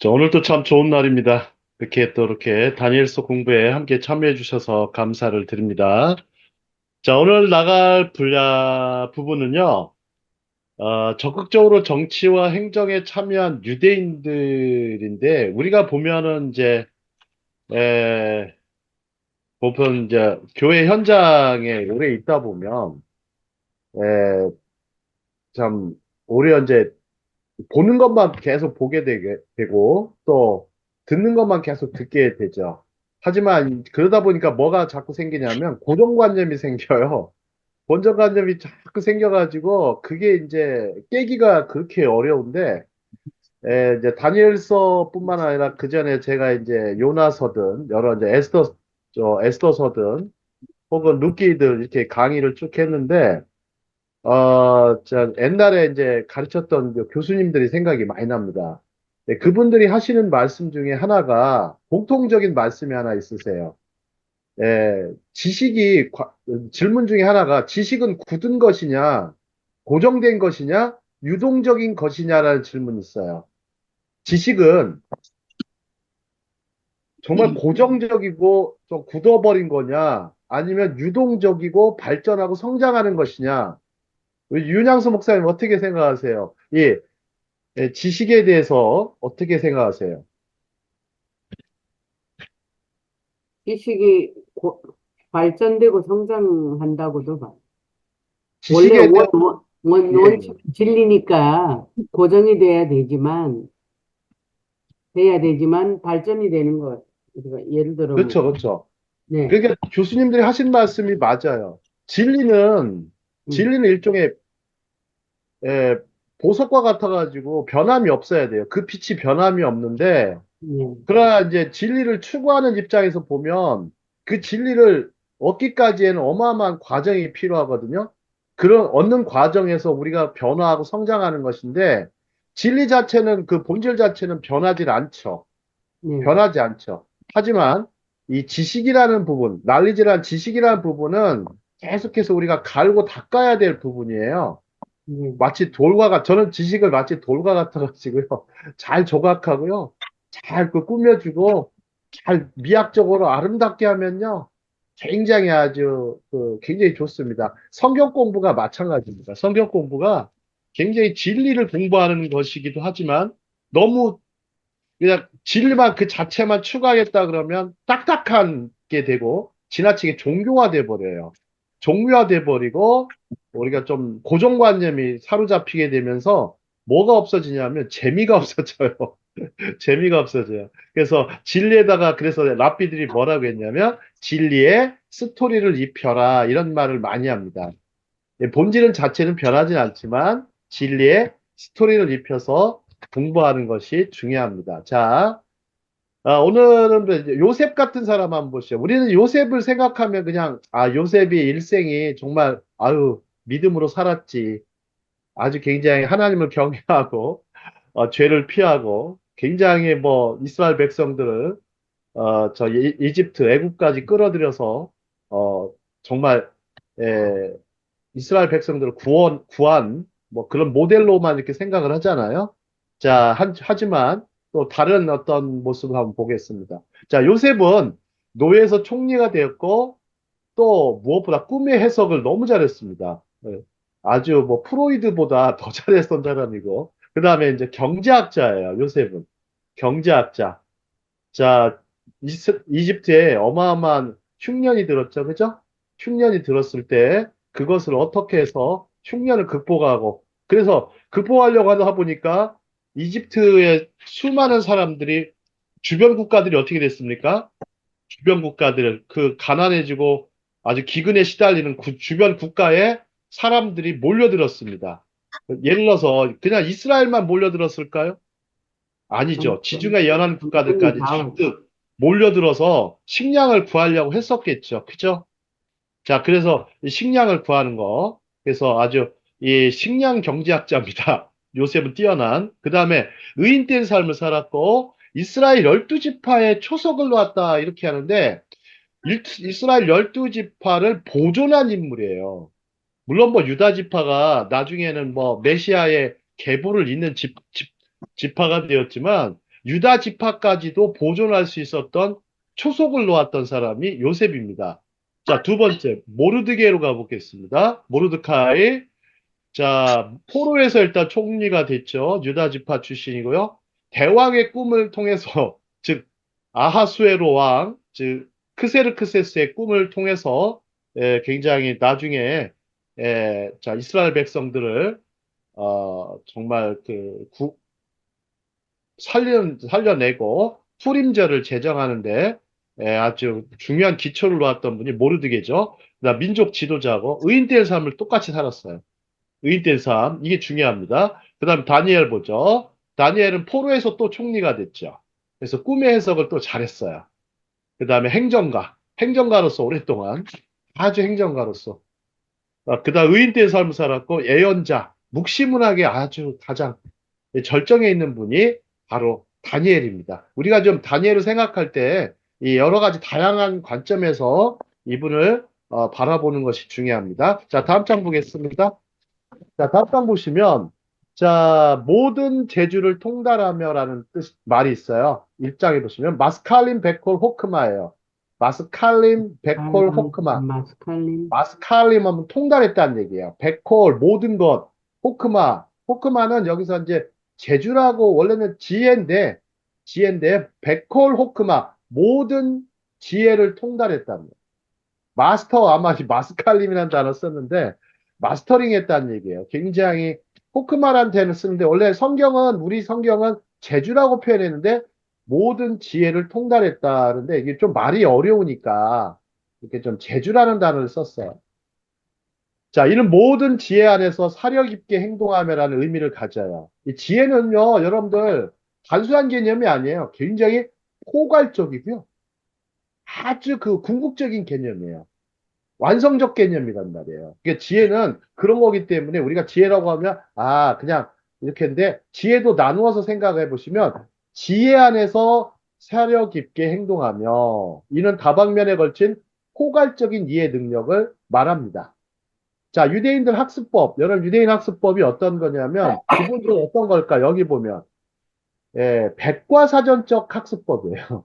자, 오늘도 참 좋은 날입니다. 이렇게 또 이렇게 다니엘서 공부에 함께 참여해 주셔서 감사를 드립니다. 자, 오늘 나갈 부분은요, 적극적으로 정치와 행정에 참여한 유대인들인데, 우리가 보면은 이제, 에, 보편 이제 교회 현장에 오래 있다 보면, 에, 참, 오래 이제 보는 것만 계속 되고, 또 듣는 것만 계속 듣게 되죠. 하지만 그러다 보니까 뭐가 자꾸 생기냐면 고정관념이 생겨요. 고정관념이 자꾸 생겨가지고 그게 이제 깨기가 그렇게 어려운데, 이제 다니엘서뿐만 아니라 그 전에 제가 이제 요나서든 여러 이제 에스더서든 혹은 루키들 이렇게 강의를 쭉 했는데, 옛날에 이제 가르쳤던 그 교수님들이 생각이 많이 납니다. 네, 그분들이 하시는 말씀 중에 하나가 공통적인 말씀이 하나 있으세요. 예, 질문 중에 하나가 지식은 굳은 것이냐, 고정된 것이냐, 유동적인 것이냐라는 질문이 있어요. 지식은 정말 고정적이고 좀 굳어버린 거냐, 아니면 유동적이고 발전하고 성장하는 것이냐. 우리 윤양수 목사님 어떻게 생각하세요? 지식에 대해서 어떻게 생각하세요? 지식이 발전되고 성장한다고도 봐. 원래 지식에 대한, 예, 예. 원칙 진리니까 고정이 돼야 되지만 발전이 되는 것. 그러니까 예를 들어 뭐, 그렇죠, 그렇죠. 네, 그러니까 교수님들이 하신 말씀이 맞아요. 진리는, 음, 진리는 일종의, 예, 보석과 같아가지고 변함이 없어야 돼요. 그 빛이 변함이 없는데, 네, 그러나 이제 진리를 추구하는 입장에서 보면 그 진리를 얻기까지에는 어마어마한 과정이 필요하거든요. 그런 얻는 과정에서 우리가 변화하고 성장하는 것인데, 진리 자체는 그 본질 자체는 네, 변하지 않죠. 하지만 이 지식이라는 부분, 날리지란 지식이라는 부분은 계속해서 우리가 갈고 닦아야 될 부분이에요. 네, 저는 지식을 마치 돌과 같아가지고요. 잘 조각하고요. 잘 그 꾸며주고, 잘 미학적으로 아름답게 하면요. 굉장히 굉장히 좋습니다. 성경 공부가 마찬가지입니다. 성경 공부가 굉장히 진리를 공부하는 것이기도 하지만, 너무 그냥 진리만 그 자체만 추구하겠다 그러면 딱딱한 게 되고 지나치게 종교화돼 버려요. 종교화돼 버리고 우리가 좀 고정관념이 사로잡히게 되면서 뭐가 없어지냐면 재미가 없어져요. 재미가 없어져요. 그래서 진리에다가 그래서 랍비들이 뭐라고 했냐면 진리에 스토리를 입혀라 이런 말을 많이 합니다. 본질은 자체는 변하진 않지만 진리에 스토리를 입혀서 공부하는 것이 중요합니다. 자, 오늘은 이제 요셉 같은 사람 한번 보시죠. 우리는 요셉을 생각하면 그냥, 요셉이 일생이 정말, 믿음으로 살았지. 아주 굉장히 하나님을 경외하고, 죄를 피하고, 굉장히 뭐, 이스라엘 백성들을, 이집트, 애국까지 끌어들여서, 정말, 에, 이스라엘 백성들을 구한, 뭐 그런 모델로만 이렇게 생각을 하잖아요. 자, 하지만 또 다른 어떤 모습을 한번 보겠습니다. 자, 요셉은 노예에서 총리가 되었고, 또 무엇보다 꿈의 해석을 너무 잘했습니다. 예, 아주 뭐 프로이드보다 더 잘했던 사람이고, 그 다음에 이제 경제학자예요, 요셉은. 경제학자. 자, 이집트에 어마어마한 흉년이 들었죠. 그죠? 흉년이 들었을 때 그것을 어떻게 해서 흉년을 극복하고 그래서 극복하려고 하다 보니까 이집트의 수많은 사람들이 주변 국가들이 어떻게 됐습니까? 주변 국가들 그 가난해지고 아주 기근에 시달리는 주변 국가에 사람들이 몰려들었습니다. 예를 들어서 그냥 이스라엘만 몰려들었을까요? 아니죠. 지중해 연안 완전히 국가들까지 다 잔뜩 몰려들어서 식량을 구하려고 했었겠죠. 그죠? 자, 그래서 이 식량을 구하는 거. 그래서 아주 이 식량 경제학자입니다. 요셉은 뛰어난. 그 다음에 의인된 삶을 살았고, 이스라엘 12지파의 초석을 놓았다. 이렇게 하는데, 이스라엘 12지파를 보존한 인물이에요. 물론 뭐 유다 지파가 나중에는 뭐 메시아의 계보를 잇는 지파가 되었지만 유다 지파까지도 보존할 수 있었던 초석을 놓았던 사람이 요셉입니다. 자, 두 번째, 모르드게로 가보겠습니다. 모르드카이. 자, 포로에서 일단 총리가 됐죠. 유다 지파 출신이고요. 대왕의 꿈을 통해서, 즉, 아하수에로 왕, 즉, 크세르크세스의 꿈을 통해서 굉장히 나중에 자, 이스라엘 백성들을 정말 살려내고 푸림절을 제정하는데 아주 중요한 기초를 놓았던 분이 모르드게죠. 그다음 민족 지도자고 의인된 삶을 똑같이 살았어요. 의인된 삶, 이게 중요합니다. 그다음 다니엘 보죠. 다니엘은 포로에서 또 총리가 됐죠. 그래서 꿈의 해석을 또 잘했어요. 그다음에 행정가로서 오랫동안 아주 행정가로서 그다음 의인된 삶을 살았고 예언자, 묵시문학에 아주 가장 절정에 있는 분이 바로 다니엘입니다. 우리가 좀 다니엘을 생각할 때 이 여러 가지 다양한 관점에서 이분을 바라보는 것이 중요합니다. 자, 다음 장 보겠습니다. 자, 다음 장 보시면 자, 모든 재주를 통달하며라는 말이 있어요. 1장에 보시면 마스칼린 베콜 호크마예요. 마스칼린 베콜 호크마. 마스칼린. 마스칼림 하면 통달했다는 얘기예요. 백홀, 모든 것, 호크마. 호크마는 여기서 이제 제주라고 원래는 지혜인데, 백홀 호크마. 모든 지혜를 통달했다는 거예요. 마스터, 아마 마스칼림이라는 단어 썼는데, 마스터링 했다는 얘기예요. 굉장히 호크마라는 단어를 쓰는데, 원래 우리 성경은 제주라고 표현했는데, 모든 지혜를 통달했다는데, 이게 좀 말이 어려우니까, 이렇게 좀 제주라는 단어를 썼어요. 자, 이는 모든 지혜 안에서 사력 있게 행동하며라는 의미를 가져요. 이 지혜는요, 여러분들, 단순한 개념이 아니에요. 굉장히 포괄적이고요. 아주 궁극적인 개념이에요. 완성적 개념이란 말이에요. 그러니까 지혜는 그런 거기 때문에 우리가 지혜라고 하면, 그냥 이렇게인데, 지혜도 나누어서 생각해 보시면, 지혜 안에서 사력 있게 행동하며, 이는 다방면에 걸친 포괄적인 이해 능력을 말합니다. 자, 유대인들 학습법, 여러분 유대인 학습법이 어떤 거냐면, 기본적으로 어떤 걸까? 여기 보면, 백과사전적 학습법이에요.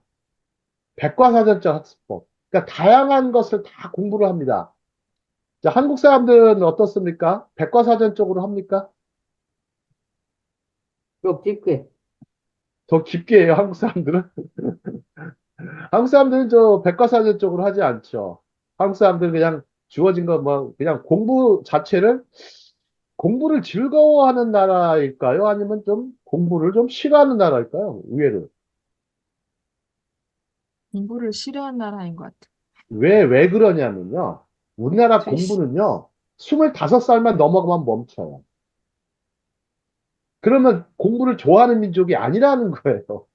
백과사전적 학습법. 그러니까 다양한 것을 다 공부를 합니다. 자, 한국 사람들은 어떻습니까? 백과사전적으로 합니까? 쪽 깊게. 더 깊게 해요, 한국 사람들은. 한국 사람들은 저 백과사전적으로 하지 않죠. 한국 사람들은 그냥 주어진 거 뭐, 그냥 공부를 즐거워하는 나라일까요? 아니면 좀 공부를 좀 싫어하는 나라일까요? 의외로. 공부를 싫어하는 나라인 것 같아. 왜 그러냐면요. 우리나라 트위스. 공부는요, 25살만 넘어가면 멈춰요. 그러면 공부를 좋아하는 민족이 아니라는 거예요.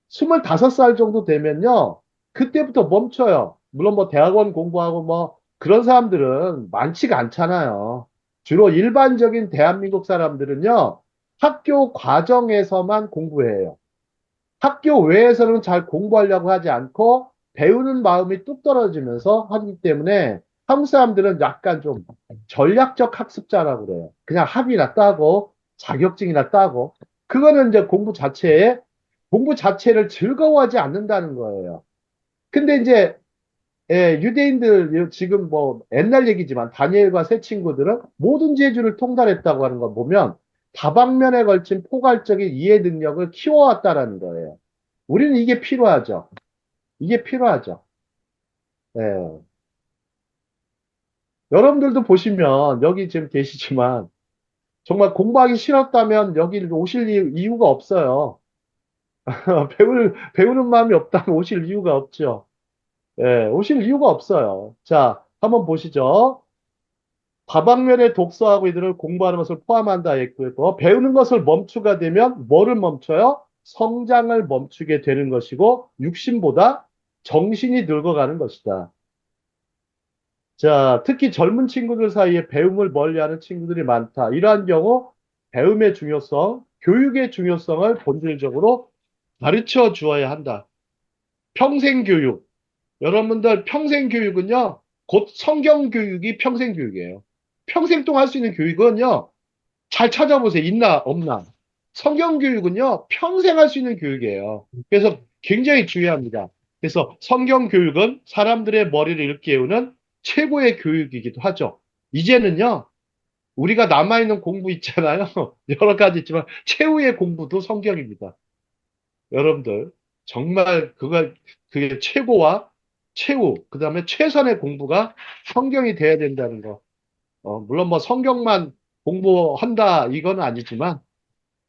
25살 정도 되면요, 그때부터 멈춰요. 물론 뭐 대학원 공부하고 뭐 그런 사람들은 많지가 않잖아요. 주로 일반적인 대한민국 사람들은요, 학교 과정에서만 공부해요. 학교 외에서는 잘 공부하려고 하지 않고 배우는 마음이 뚝 떨어지면서 하기 때문에 한국 사람들은 약간 좀 전략적 학습자라고 그래요. 그냥 학위나 따고 자격증이나 따고 그거는 이제 공부 자체를 즐거워하지 않는다는 거예요. 근데 이제 유대인들 지금 뭐 옛날 얘기지만 다니엘과 세 친구들은 모든 재주를 통달했다고 하는 걸 보면 다방면에 걸친 포괄적인 이해 능력을 키워왔다라는 거예요. 우리는 이게 필요하죠. 이게 필요하죠. 예. 여러분들도 보시면 여기 지금 계시지만 정말 공부하기 싫었다면 여기 오실 이유가 없어요. 배우는 마음이 없다면 오실 이유가 없죠. 예, 오실 이유가 없어요. 자, 한번 보시죠. 다방면에 독서하고 이들을 공부하는 것을 포함한다 했고요. 배우는 것을 멈추가 되면 뭐를 멈춰요? 성장을 멈추게 되는 것이고 육신보다 정신이 늙어가는 것이다. 자, 특히 젊은 친구들 사이에 배움을 멀리하는 친구들이 많다. 이러한 경우 배움의 중요성, 교육의 중요성을 본질적으로 가르쳐 주어야 한다. 평생 교육. 여러분들 평생 교육은요, 곧 성경 교육이 평생 교육이에요. 평생 동안 할 수 있는 교육은요, 잘 찾아보세요. 있나, 없나. 성경 교육은요, 평생 할 수 있는 교육이에요. 그래서 굉장히 중요합니다. 그래서 성경 교육은 사람들의 머리를 일깨우는 최고의 교육이기도 하죠. 이제는요, 우리가 남아있는 공부 있잖아요. 여러 가지 있지만, 최후의 공부도 성경입니다. 여러분들, 정말 그게 최고와 최후, 그 다음에 최선의 공부가 성경이 돼야 된다는 거. 물론 뭐 성경만 공부한다, 이건 아니지만,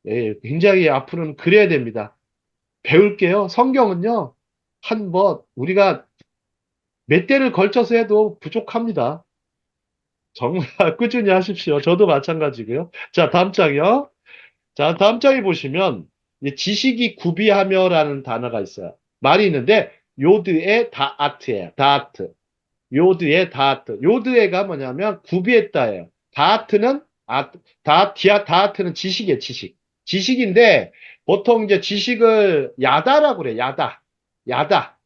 예, 굉장히 앞으로는 그래야 됩니다. 배울게요. 성경은요, 우리가 몇 대를 걸쳐서 해도 부족합니다. 정말 꾸준히 하십시오. 저도 마찬가지고요. 자, 다음 장이요. 자, 다음 장에 보시면, 이제 지식이 구비하며라는 단어가 있어요. 말이 있는데, 요드의 다아트예요. 다아트. 요드의 다아트. 요드에가 뭐냐면, 구비했다예요. 다아트는, 다아트는 지식이에요, 지식. 지식인데, 보통 이제 지식을 야다라고 그래, 야다. 야다.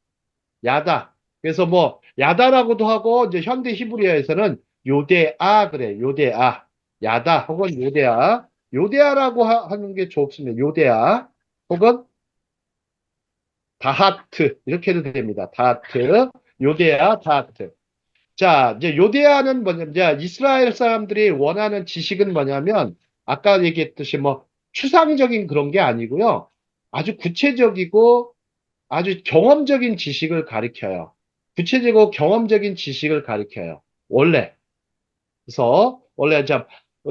야다. 그래서 뭐, 야다라고도 하고, 이제 현대 히브리어에서는 요데아 그래, 요데아. 야다 혹은 요데아. 요데아라고 하는 게 좋습니다. 요데아. 혹은 다하트. 이렇게 해도 됩니다. 다하트. 요데아, 다하트. 자, 이제 요데아는 뭐냐면, 이제 이스라엘 사람들이 원하는 지식은 뭐냐면, 아까 얘기했듯이 뭐, 추상적인 그런 게 아니고요. 아주 구체적이고 아주 경험적인 지식을 가리켜요. 구체적이고 경험적인 지식을 가리켜요. 원래. 그래서 원래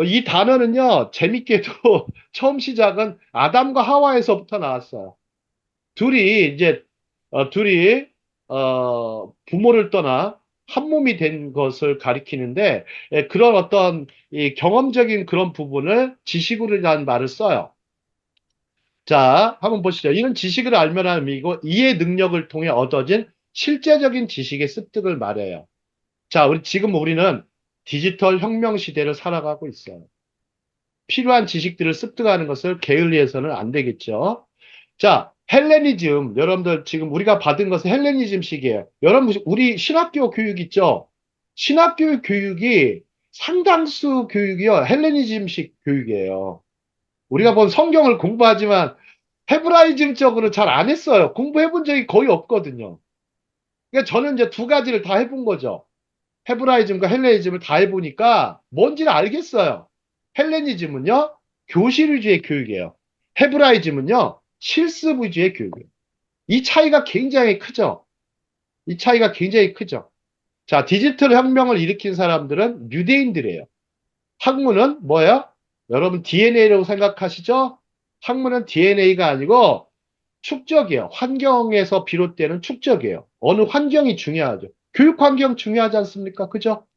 이 단어는요, 재밌게도 처음 시작은 아담과 하와에서부터 나왔어요. 둘이 이제 둘이 부모를 떠나 한 몸이 된 것을 가리키는데, 그런 어떤 이 경험적인 그런 부분을 지식으로라는 말을 써요. 자, 한번 보시죠. 이는 지식을 알면하는 의미이고 이해 능력을 통해 얻어진 실제적인 지식의 습득을 말해요. 자, 지금 우리는 디지털 혁명 시대를 살아가고 있어요. 필요한 지식들을 습득하는 것을 게을리해서는 안 되겠죠. 자, 헬레니즘. 여러분들 지금 우리가 받은 것은 헬레니즘식이에요. 여러분, 우리 신학교 교육 있죠? 신학교 교육이 상당수 교육이요. 헬레니즘식 교육이에요. 우리가 본 성경을 공부하지만 헤브라이즘적으로 잘 안 했어요. 공부해 본 적이 거의 없거든요. 그러니까 저는 이제 두 가지를 다 해본 거죠. 헤브라이즘과 헬레니즘을 다 해보니까 뭔지를 알겠어요. 헬레니즘은요, 교실 위주의 교육이에요. 헤브라이즘은요, 실습 위주의 교육이에요. 이 차이가 굉장히 크죠. 이 차이가 굉장히 크죠. 자, 디지털 혁명을 일으킨 사람들은 유대인들이에요. 학문은 뭐예요? 여러분 DNA라고 생각하시죠? 학문은 DNA가 아니고 축적이에요. 환경에서 비롯되는 축적이에요. 어느 환경이 중요하죠. 교육 환경 중요하지 않습니까? 그죠?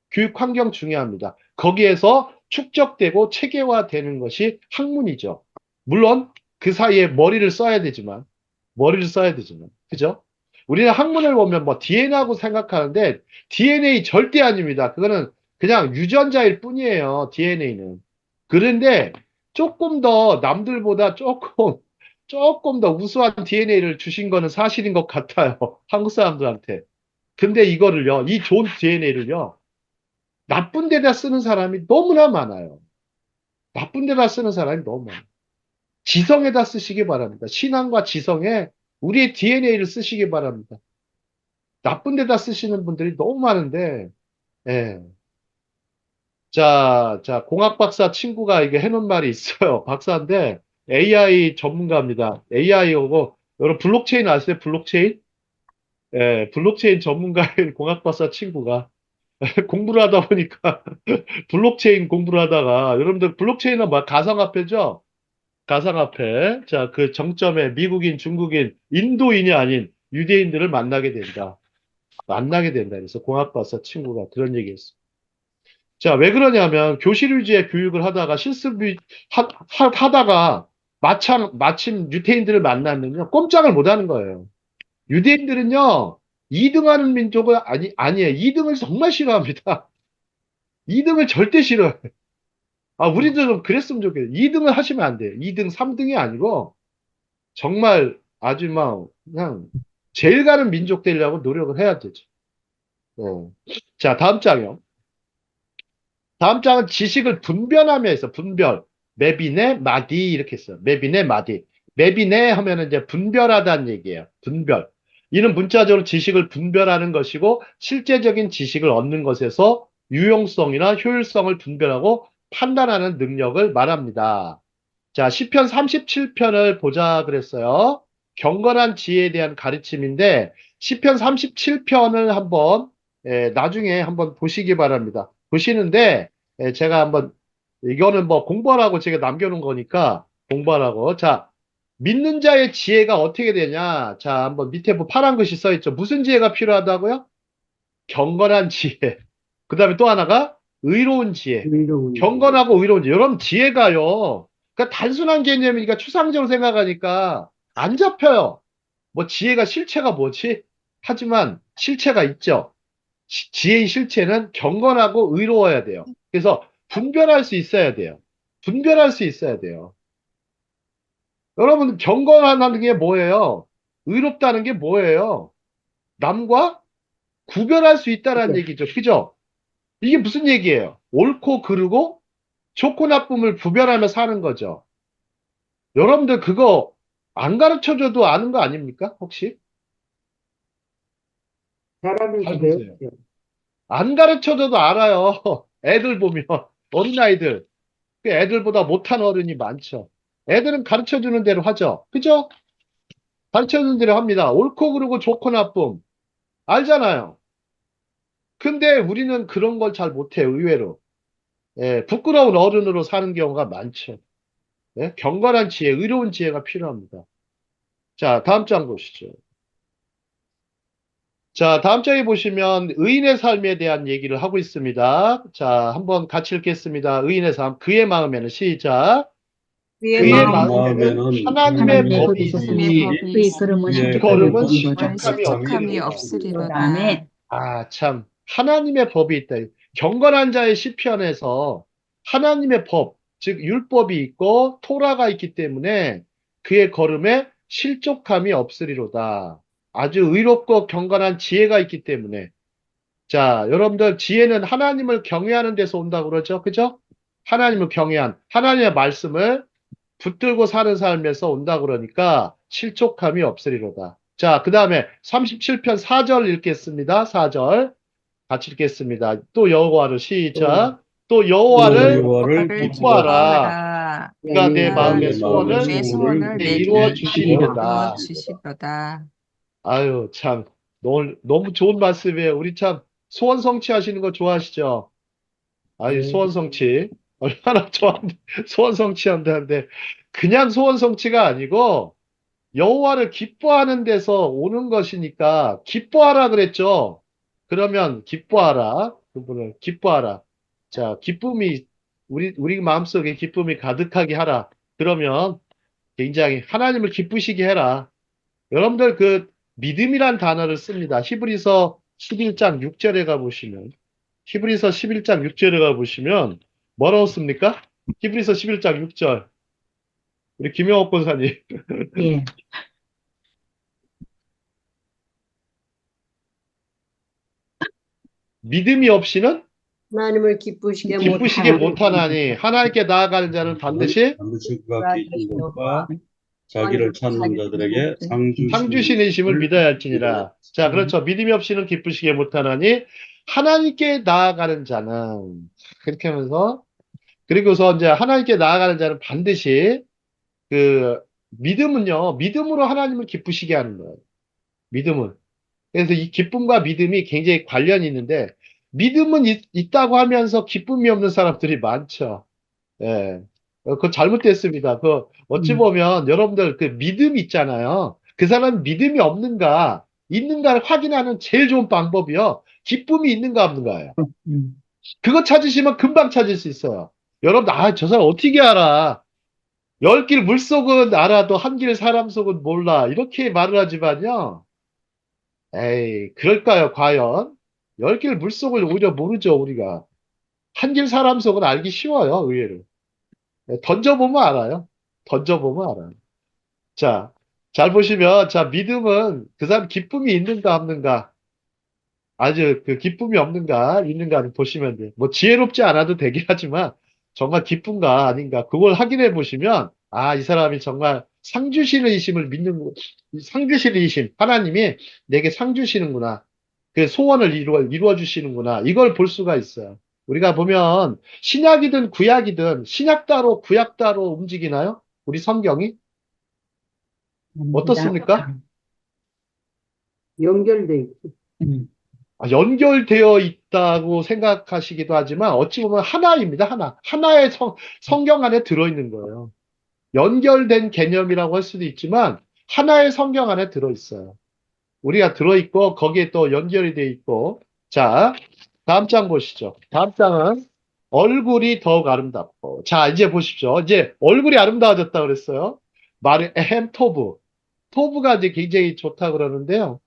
교육 환경 중요합니다. 거기에서 축적되고 체계화되는 것이 학문이죠. 물론 그 사이에 머리를 써야 되지만, 그죠? 우리는 학문을 보면 뭐 DNA라고 생각하는데 DNA 절대 아닙니다. 그거는 그냥 유전자일 뿐이에요. DNA는. 그런데 조금 더 남들보다 조금 더 우수한 DNA를 주신 거는 사실인 것 같아요. 한국 사람들한테. 근데 이거를요, 이 좋은 DNA를요, 나쁜 데다 쓰는 사람이 너무나 많아요. 나쁜 데다 쓰는 사람이 너무 많아요. 지성에다 쓰시기 바랍니다. 신앙과 지성에 우리의 DNA를 쓰시기 바랍니다. 나쁜 데다 쓰시는 분들이 너무 많은데, 예. 공학 박사 친구가 이게 해놓은 말이 있어요. 박사인데, AI 전문가입니다. AI하고, 여러분 블록체인 아세요? 블록체인? 예, 블록체인 전문가인 공학 박사 친구가 공부를 하다 보니까 블록체인 공부를 하다가 여러분들 블록체인은 뭐 가상화폐죠? 가상화폐. 자, 그 정점에 미국인, 중국인, 인도인이 아닌 유대인들을 만나게 된다. 만나게 된다. 그래서 공학박사 친구가 그런 얘기했어. 자, 왜 그러냐면 교실 위주의 교육을 하다가 하다가 마침 유대인들을 만났는요. 꼼짝을 못 하는 거예요. 유대인들은요. 2등하는 민족은 아니에요. 2등을 정말 싫어합니다. 2등을 절대 싫어해요. 아, 우리도 좀 그랬으면 좋겠어요. 2등을 하시면 안 돼요. 2등, 3등이 아니고, 정말 아주 막, 그냥, 제일 가는 민족 되려고 노력을 해야 되죠. 자, 다음 장이요. 다음 장은 지식을 분별하며 있어, 분별. 메비네 마디 이렇게 써요. 메비네 마디. 메비네 하면은 이제 분별하다는 얘기예요. 분별. 이는 문자적으로 지식을 분별하는 것이고 실제적인 지식을 얻는 것에서 유용성이나 효율성을 분별하고 판단하는 능력을 말합니다. 자, 시편 37편을 보자 그랬어요. 경건한 지혜에 대한 가르침인데 시편 37편을 한번 나중에 한번 보시기 바랍니다. 보시는데 제가 한번 이거는 뭐 공부하라고 제가 남겨놓은 거니까 공부하라고. 자, 믿는 자의 지혜가 어떻게 되냐? 자, 한번 밑에 뭐 파란 글씨 써 있죠. 무슨 지혜가 필요하다고요? 경건한 지혜. 그 다음에 또 하나가 의로운 지혜. 의로운 경건하고 의로운 지혜. 여러분, 지혜가요. 그러니까 단순한 개념이니까 추상적으로 생각하니까 안 잡혀요. 뭐 지혜가 실체가 뭐지? 하지만 실체가 있죠. 지혜의 실체는 경건하고 의로워야 돼요. 그래서 분별할 수 있어야 돼요. 분별할 수 있어야 돼요. 여러분, 경건하다는 게 뭐예요? 의롭다는 게 뭐예요? 남과 구별할 수 있다는 지혜. 얘기죠. 그죠? 이게 무슨 얘기예요? 옳고 그르고 좋고 나쁨을 구별하며 사는 거죠. 여러분들 그거 안 가르쳐줘도 아는 거 아닙니까? 혹시? 잘하면서 잘 보세요. 배웠죠. 안 가르쳐줘도 알아요. 애들 보면 어린아이들 그 애들보다 못한 어른이 많죠. 애들은 가르쳐주는 대로 하죠. 그죠? 가르쳐주는 대로 합니다. 옳고 그르고 좋고 나쁨 알잖아요. 근데 우리는 그런 걸 잘 못해요. 의외로. 예, 부끄러운 어른으로 사는 경우가 많죠. 예, 경건한 지혜, 의로운 지혜가 필요합니다. 자, 다음 장 보시죠. 자, 다음 장에 보시면 의인의 삶에 대한 얘기를 하고 있습니다. 자, 한번 같이 읽겠습니다. 의인의 삶, 그의 마음에는 시작. 그의 그의 마음 마음에는 마음에는 하나님의 하나님의 법이 법이 하나님의 있으니 있으니 법이 그의 있으니 그 걸음은 걸음은 그런 실족함이 실족함이 없으리로다. 그 없으리로다. 다음에 아, 참. 하나님의 법이 있다. 경건한 자의 시편에서 하나님의 법, 즉 율법이 있고 토라가 있기 때문에 그의 걸음에 실족함이 없으리로다. 아주 의롭고 경건한 지혜가 있기 때문에. 자, 여러분들 지혜는 하나님을 경외하는 데서 온다고 그러죠. 그죠? 하나님을 경외한 하나님의 말씀을 붙들고 사는 삶에서 온다 그러니까 실족함이 없으리로다. 자, 그 다음에 37편 4절 읽겠습니다. 4절 같이 읽겠습니다. 또 여호와를 시작. 또 또 여호와를 여호와를 나를 기뻐하라. 기뻐하라. 기뻐하라. 그가 내 내가 마음의 내 마음의 소원을 내 소원을 소원을 내게 이루어 내게 이루어 이루어 주시리로다. 주시리로다. 주시리로다. 아유, 참 너무 좋은 말씀이에요. 우리 참 소원 성취하시는 거 좋아하시죠? 아유, 네. 소원 성취 얼마나 좋아하는데 소원 성취한다는데 그냥 소원 성취가 아니고 여호와를 기뻐하는 데서 오는 것이니까 기뻐하라 그랬죠. 그러면 기뻐하라. 그분을 기뻐하라. 자, 기쁨이 우리 마음속에 기쁨이 가득하게 하라. 그러면 굉장히 하나님을 기쁘시게 해라. 여러분들 그 믿음이란 단어를 씁니다. 히브리서 11장 6절에 가보시면 히브리서 11장 6절에 가보시면 뭐라고 씁니까? 히브리서 11장 6절 우리 김영옥 권사님 예. 믿음이 없이는 하나님을 기쁘시게 기쁘시게 못하나니 못하나니 하나님께 나아가는 자는 반드시 반드시 그 앞에 있는 것과 자기를 자기를 찾는 자들에게 상 상 주시는 주시는 이심을 믿어야 할지니라. 자, 음. 그렇죠. 믿음이 없이는 기쁘시게 못하나니 하나님께 나아가는 자는 그렇게 하면서 그리고서 이제 하나님께 나아가는 자는 반드시 그 믿음은요. 믿음으로 하나님을 기쁘시게 하는 거예요. 믿음은. 그래서 이 기쁨과 믿음이 굉장히 관련이 있는데 믿음은 있다고 하면서 기쁨이 없는 사람들이 많죠. 예. 그거 잘못됐습니다. 그, 어찌 보면 여러분들 그 믿음 있잖아요. 그 사람 믿음이 없는가, 있는가를 확인하는 제일 좋은 방법이요. 기쁨이 있는가 없는가예요. 그거 찾으시면 금방 찾을 수 있어요. 여러분, 아, 저 사람 어떻게 알아? 열 길 물속은 알아도 한 길 사람 속은 몰라. 이렇게 말을 하지만요. 에이, 그럴까요, 과연? 열 길 물속을 오히려 모르죠, 우리가. 한 길 사람 속은 알기 쉬워요, 의외로. 던져보면 알아요. 던져보면 알아요. 자, 잘 보시면, 자, 믿음은 그 사람 기쁨이 있는가 없는가, 아주 그 기쁨이 없는가, 있는가를 보시면 돼요. 뭐 지혜롭지 않아도 되긴 하지만, 정말 기쁜가 아닌가 그걸 확인해 보시면 아, 이 사람이 정말 상 주시는 이심을 믿는 상 주시는 이심 하나님이 내게 상 주시는구나. 그 소원을 이루어 주시는구나. 이걸 볼 수가 있어요. 우리가 보면 신약이든 구약이든 신약 따로 구약 따로 움직이나요? 우리 성경이 어떻습니까? 연결돼 있고. 연결되어 있다고 생각하시기도 하지만 어찌 보면 하나입니다. 하나. 하나의 성경 안에 들어있는 거예요. 연결된 개념이라고 할 수도 있지만 하나의 성경 안에 들어있어요. 우리가 들어있고 거기에 또 연결이 돼 있고 자, 다음 장 보시죠. 다음 장은 얼굴이 더욱 아름답고 자, 이제 보십시오. 이제 얼굴이 아름다워졌다 그랬어요. 말의 에헴 토브. 토브가 이제 굉장히 좋다 그러는데요.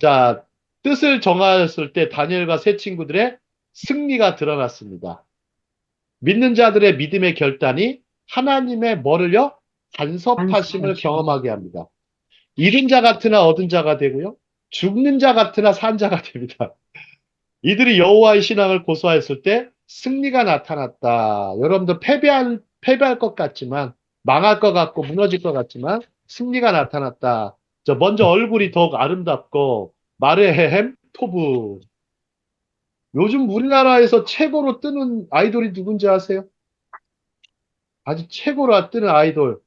자, 뜻을 정하였을 때 다니엘과 세 친구들의 승리가 드러났습니다. 믿는 자들의 믿음의 결단이 하나님의 뭐를요? 간섭하심을 경험하게 합니다. 잃은 자 같으나 얻은 자가 되고요. 죽는 자 같으나 산 자가 됩니다. 이들이 여호와의 신앙을 고수하였을 때 승리가 나타났다. 여러분들 패배할 것 같지만 망할 것 같고 무너질 것 같지만 승리가 나타났다. 먼저 얼굴이 더욱 아름답고 마르헤헴 토브. 요즘 우리나라에서 최고로 뜨는 아이돌이 누군지 아세요? 아주 최고로 뜨는 아이돌.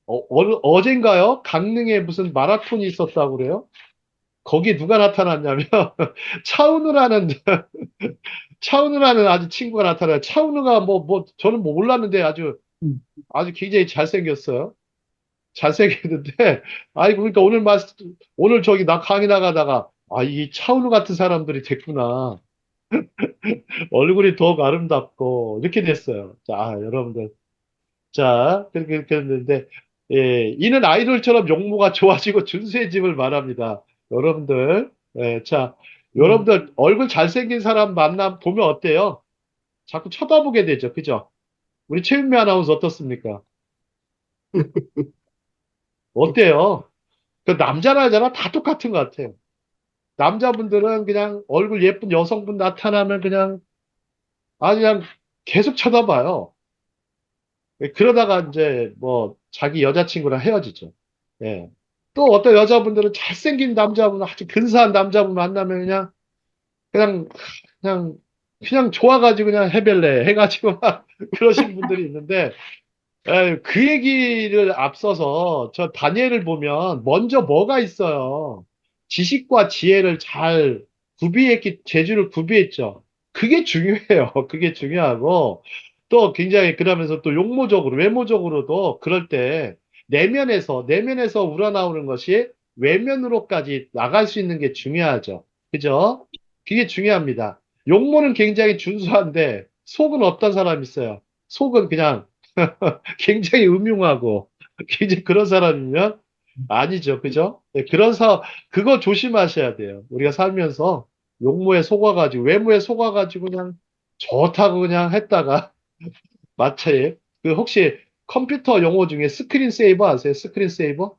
어젠가요? 강릉에 무슨 마라톤이 있었다고 그래요? 거기에 누가 나타났냐면 차은우라는 차은우라는 아주 친구가 나타나요. 차은우가 저는 몰랐는데 아주 굉장히 잘생겼어요. 잘생겼는데 아이 그러니까 오늘 저기 나 강의 나가다가 아, 이 차은우 같은 사람들이 됐구나. 얼굴이 더욱 아름답고 이렇게 됐어요. 자, 여러분들. 자, 그렇게 됐는데 예, 이는 아이돌처럼 용모가 좋아지고 준수해짐을 말합니다. 여러분들. 예, 자, 여러분들 얼굴 잘생긴 사람 보면 어때요? 자꾸 쳐다보게 되죠. 그죠? 우리 최윤미 아나운서 어떻습니까? 어때요? 그 남자나 여자나 다 똑같은 것 같아요. 남자분들은 그냥 얼굴 예쁜 여성분 나타나면 그냥 계속 쳐다봐요. 예, 그러다가 이제 뭐 자기 여자친구랑 헤어지죠. 예. 또 어떤 여자분들은 잘생긴 남자분, 아주 근사한 남자분 만나면 그냥, 그냥, 그냥 좋아가지고 그냥 해벨레 해가지고 막 그러신 분들이 있는데, 그 얘기를 앞서서 저 다니엘을 보면 먼저 뭐가 있어요? 지식과 지혜를 잘 재주를 구비했죠. 그게 중요해요. 그게 중요하고, 또 굉장히 그러면서 또 용모적으로, 외모적으로도 그럴 때 내면에서 우러나오는 것이 외면으로까지 나갈 수 있는 게 중요하죠. 그죠? 그게 중요합니다. 용모는 굉장히 준수한데 속은 어떤 사람이 있어요? 속은 그냥 굉장히 음흉하고 굉장히 그런 사람이면 아니죠. 그죠? 네, 그거 조심하셔야 돼요. 우리가 살면서 용모에 속아가지고 외모에 속아가지고 그냥 좋다고 그냥 했다가 마차에 혹시 컴퓨터 용어 중에 스크린 세이버 아세요? 스크린 세이버?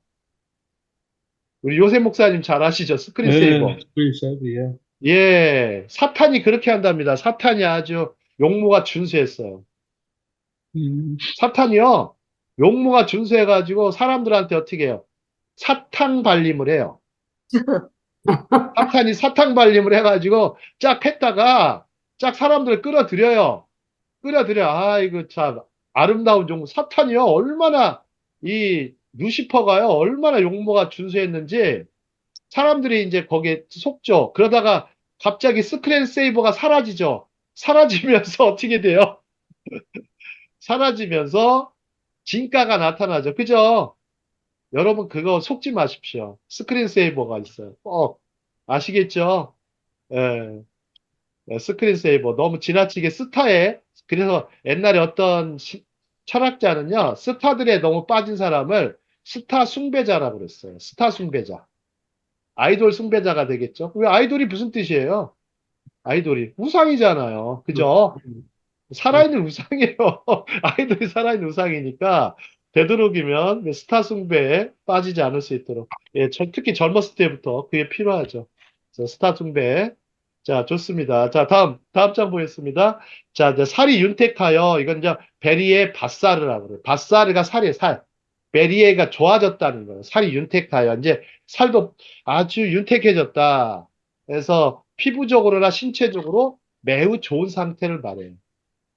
우리 요새 목사님 잘 아시죠? 스크린 세이버. 스크린샷이야. 예, 사탄이 그렇게 한답니다. 사탄이 아주 용모가 준수했어요. 사탄이요, 용모가 준수해가지고 사람들한테 어떻게 해요? 사탕 발림을 해요. 사탄이 사탕 발림을 해가지고 쫙 했다가 쫙 사람들을 끌어들여요. 아이고, 참, 아름다운 용모. 사탄이요, 루시퍼가요, 얼마나 용모가 준수했는지 사람들이 이제 거기에 속죠. 그러다가 갑자기 스크린 세이버가 사라지죠. 사라지면서 어떻게 돼요? 사라지면서 진가가 나타나죠. 그죠? 여러분 그거 속지 마십시오. 스크린 세이버가 있어요. 아시겠죠? 예, 스크린 세이버 너무 지나치게 그래서 옛날에 어떤 철학자는요, 스타들에 너무 빠진 사람을 스타 숭배자라고 그랬어요. 스타 숭배자. 아이돌 숭배자가 되겠죠? 왜 아이돌이 무슨 뜻이에요? 아이돌이 우상이잖아요. 그죠? 살아있는 우상이에요. 아이돌이 살아있는 우상이니까 되도록이면 그 스타 숭배에 빠지지 않을 수 있도록 특히 젊었을 때부터 그게 필요하죠. 그래서 스타 숭배 자, 좋습니다. 자, 다음 장 보겠습니다. 자, 이제 살이 윤택하여, 이건 이제 베리의 바사르라고 그래요. 바사르가 살이에요, 살. 베리에가 좋아졌다는 거예요. 살이 윤택하여. 이제 살도 아주 윤택해졌다. 그래서 피부적으로나 신체적으로 매우 좋은 상태를 말해요.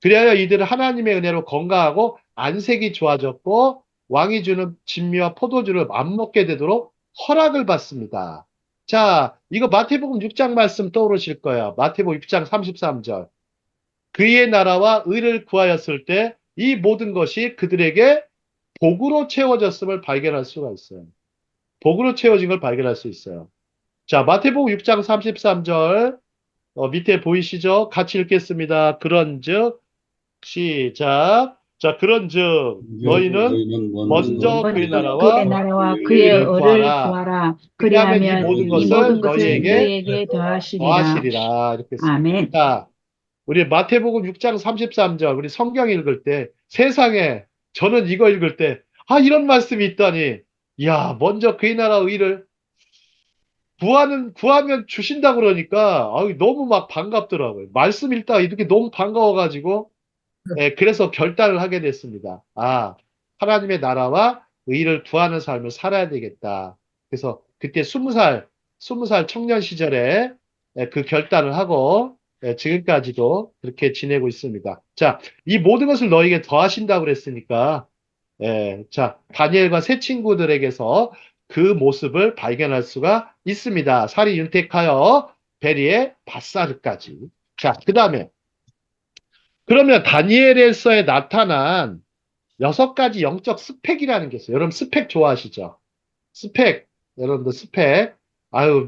그래야 이들은 하나님의 은혜로 건강하고 안색이 좋아졌고 왕이 주는 진미와 포도주를 안 먹게 되도록 허락을 받습니다. 자, 이거 마태복음 6장 말씀 떠오르실 거예요. 마태복음 6장 33절. 그의 나라와 의를 구하였을 때 이 모든 것이 그들에게 복으로 채워졌음을 발견할 수가 있어요. 복으로 채워진 걸 발견할 수 있어요. 자, 마태복음 6장 33절 밑에 보이시죠? 같이 읽겠습니다. 그런즉 시작. 자, 그런즉 너희는 먼저 그의 먼저 나라와 그의 나라와 그의 그의 의를 의를 구하라. 구하라. 그리하면 이 그리하면 모든 이 것을 모든 것을 너희에게 너희에게 더하시리라. 더하시리라. 이렇게 씁니다. 아멘. 자, 우리 마태복음 6장 33절 우리 성경 읽을 때 세상에 저는 이거 읽을 때 이런 말씀이 있다니. 야, 먼저 그의 나라 의를 구하면 주신다 그러니까 너무 막 반갑더라고요. 말씀 읽다가 이렇게 너무 반가워가지고 그래서 결단을 하게 됐습니다. 하나님의 나라와 의를 구하는 삶을 살아야 되겠다. 그래서 그때 20살 청년 시절에 그 결단을 하고 지금까지도 그렇게 지내고 있습니다. 자, 이 모든 것을 너에게 더하신다고 그랬으니까 자, 다니엘과 세 친구들에게서 그 모습을 발견할 수가 있습니다. 살이 윤택하여 베리의 바사르까지. 자, 그 다음에 그러면 다니엘에서에 나타난 6가지 영적 스펙이라는 게 있어요. 여러분 스펙 좋아하시죠? 스펙. 여러분들 스펙.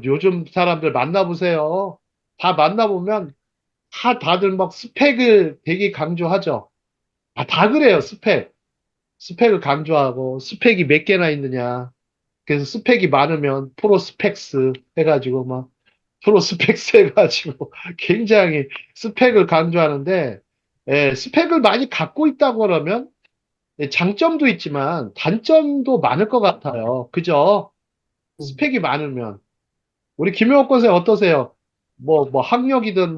요즘 사람들 만나보세요. 다 만나보면 다들 막 스펙을 되게 강조하죠. 다 그래요. 스펙. 스펙을 강조하고 스펙이 몇 개나 있느냐. 그래서 스펙이 많으면 프로스펙스 해가지고 막 프로스펙스 해가지고 굉장히 스펙을 강조하는데 스펙을 많이 갖고 있다고 그러면 장점도 있지만 단점도 많을 것 같아요. 그죠? 스펙이 많으면. 우리 김용옥 권사님 어떠세요? 뭐 학력이든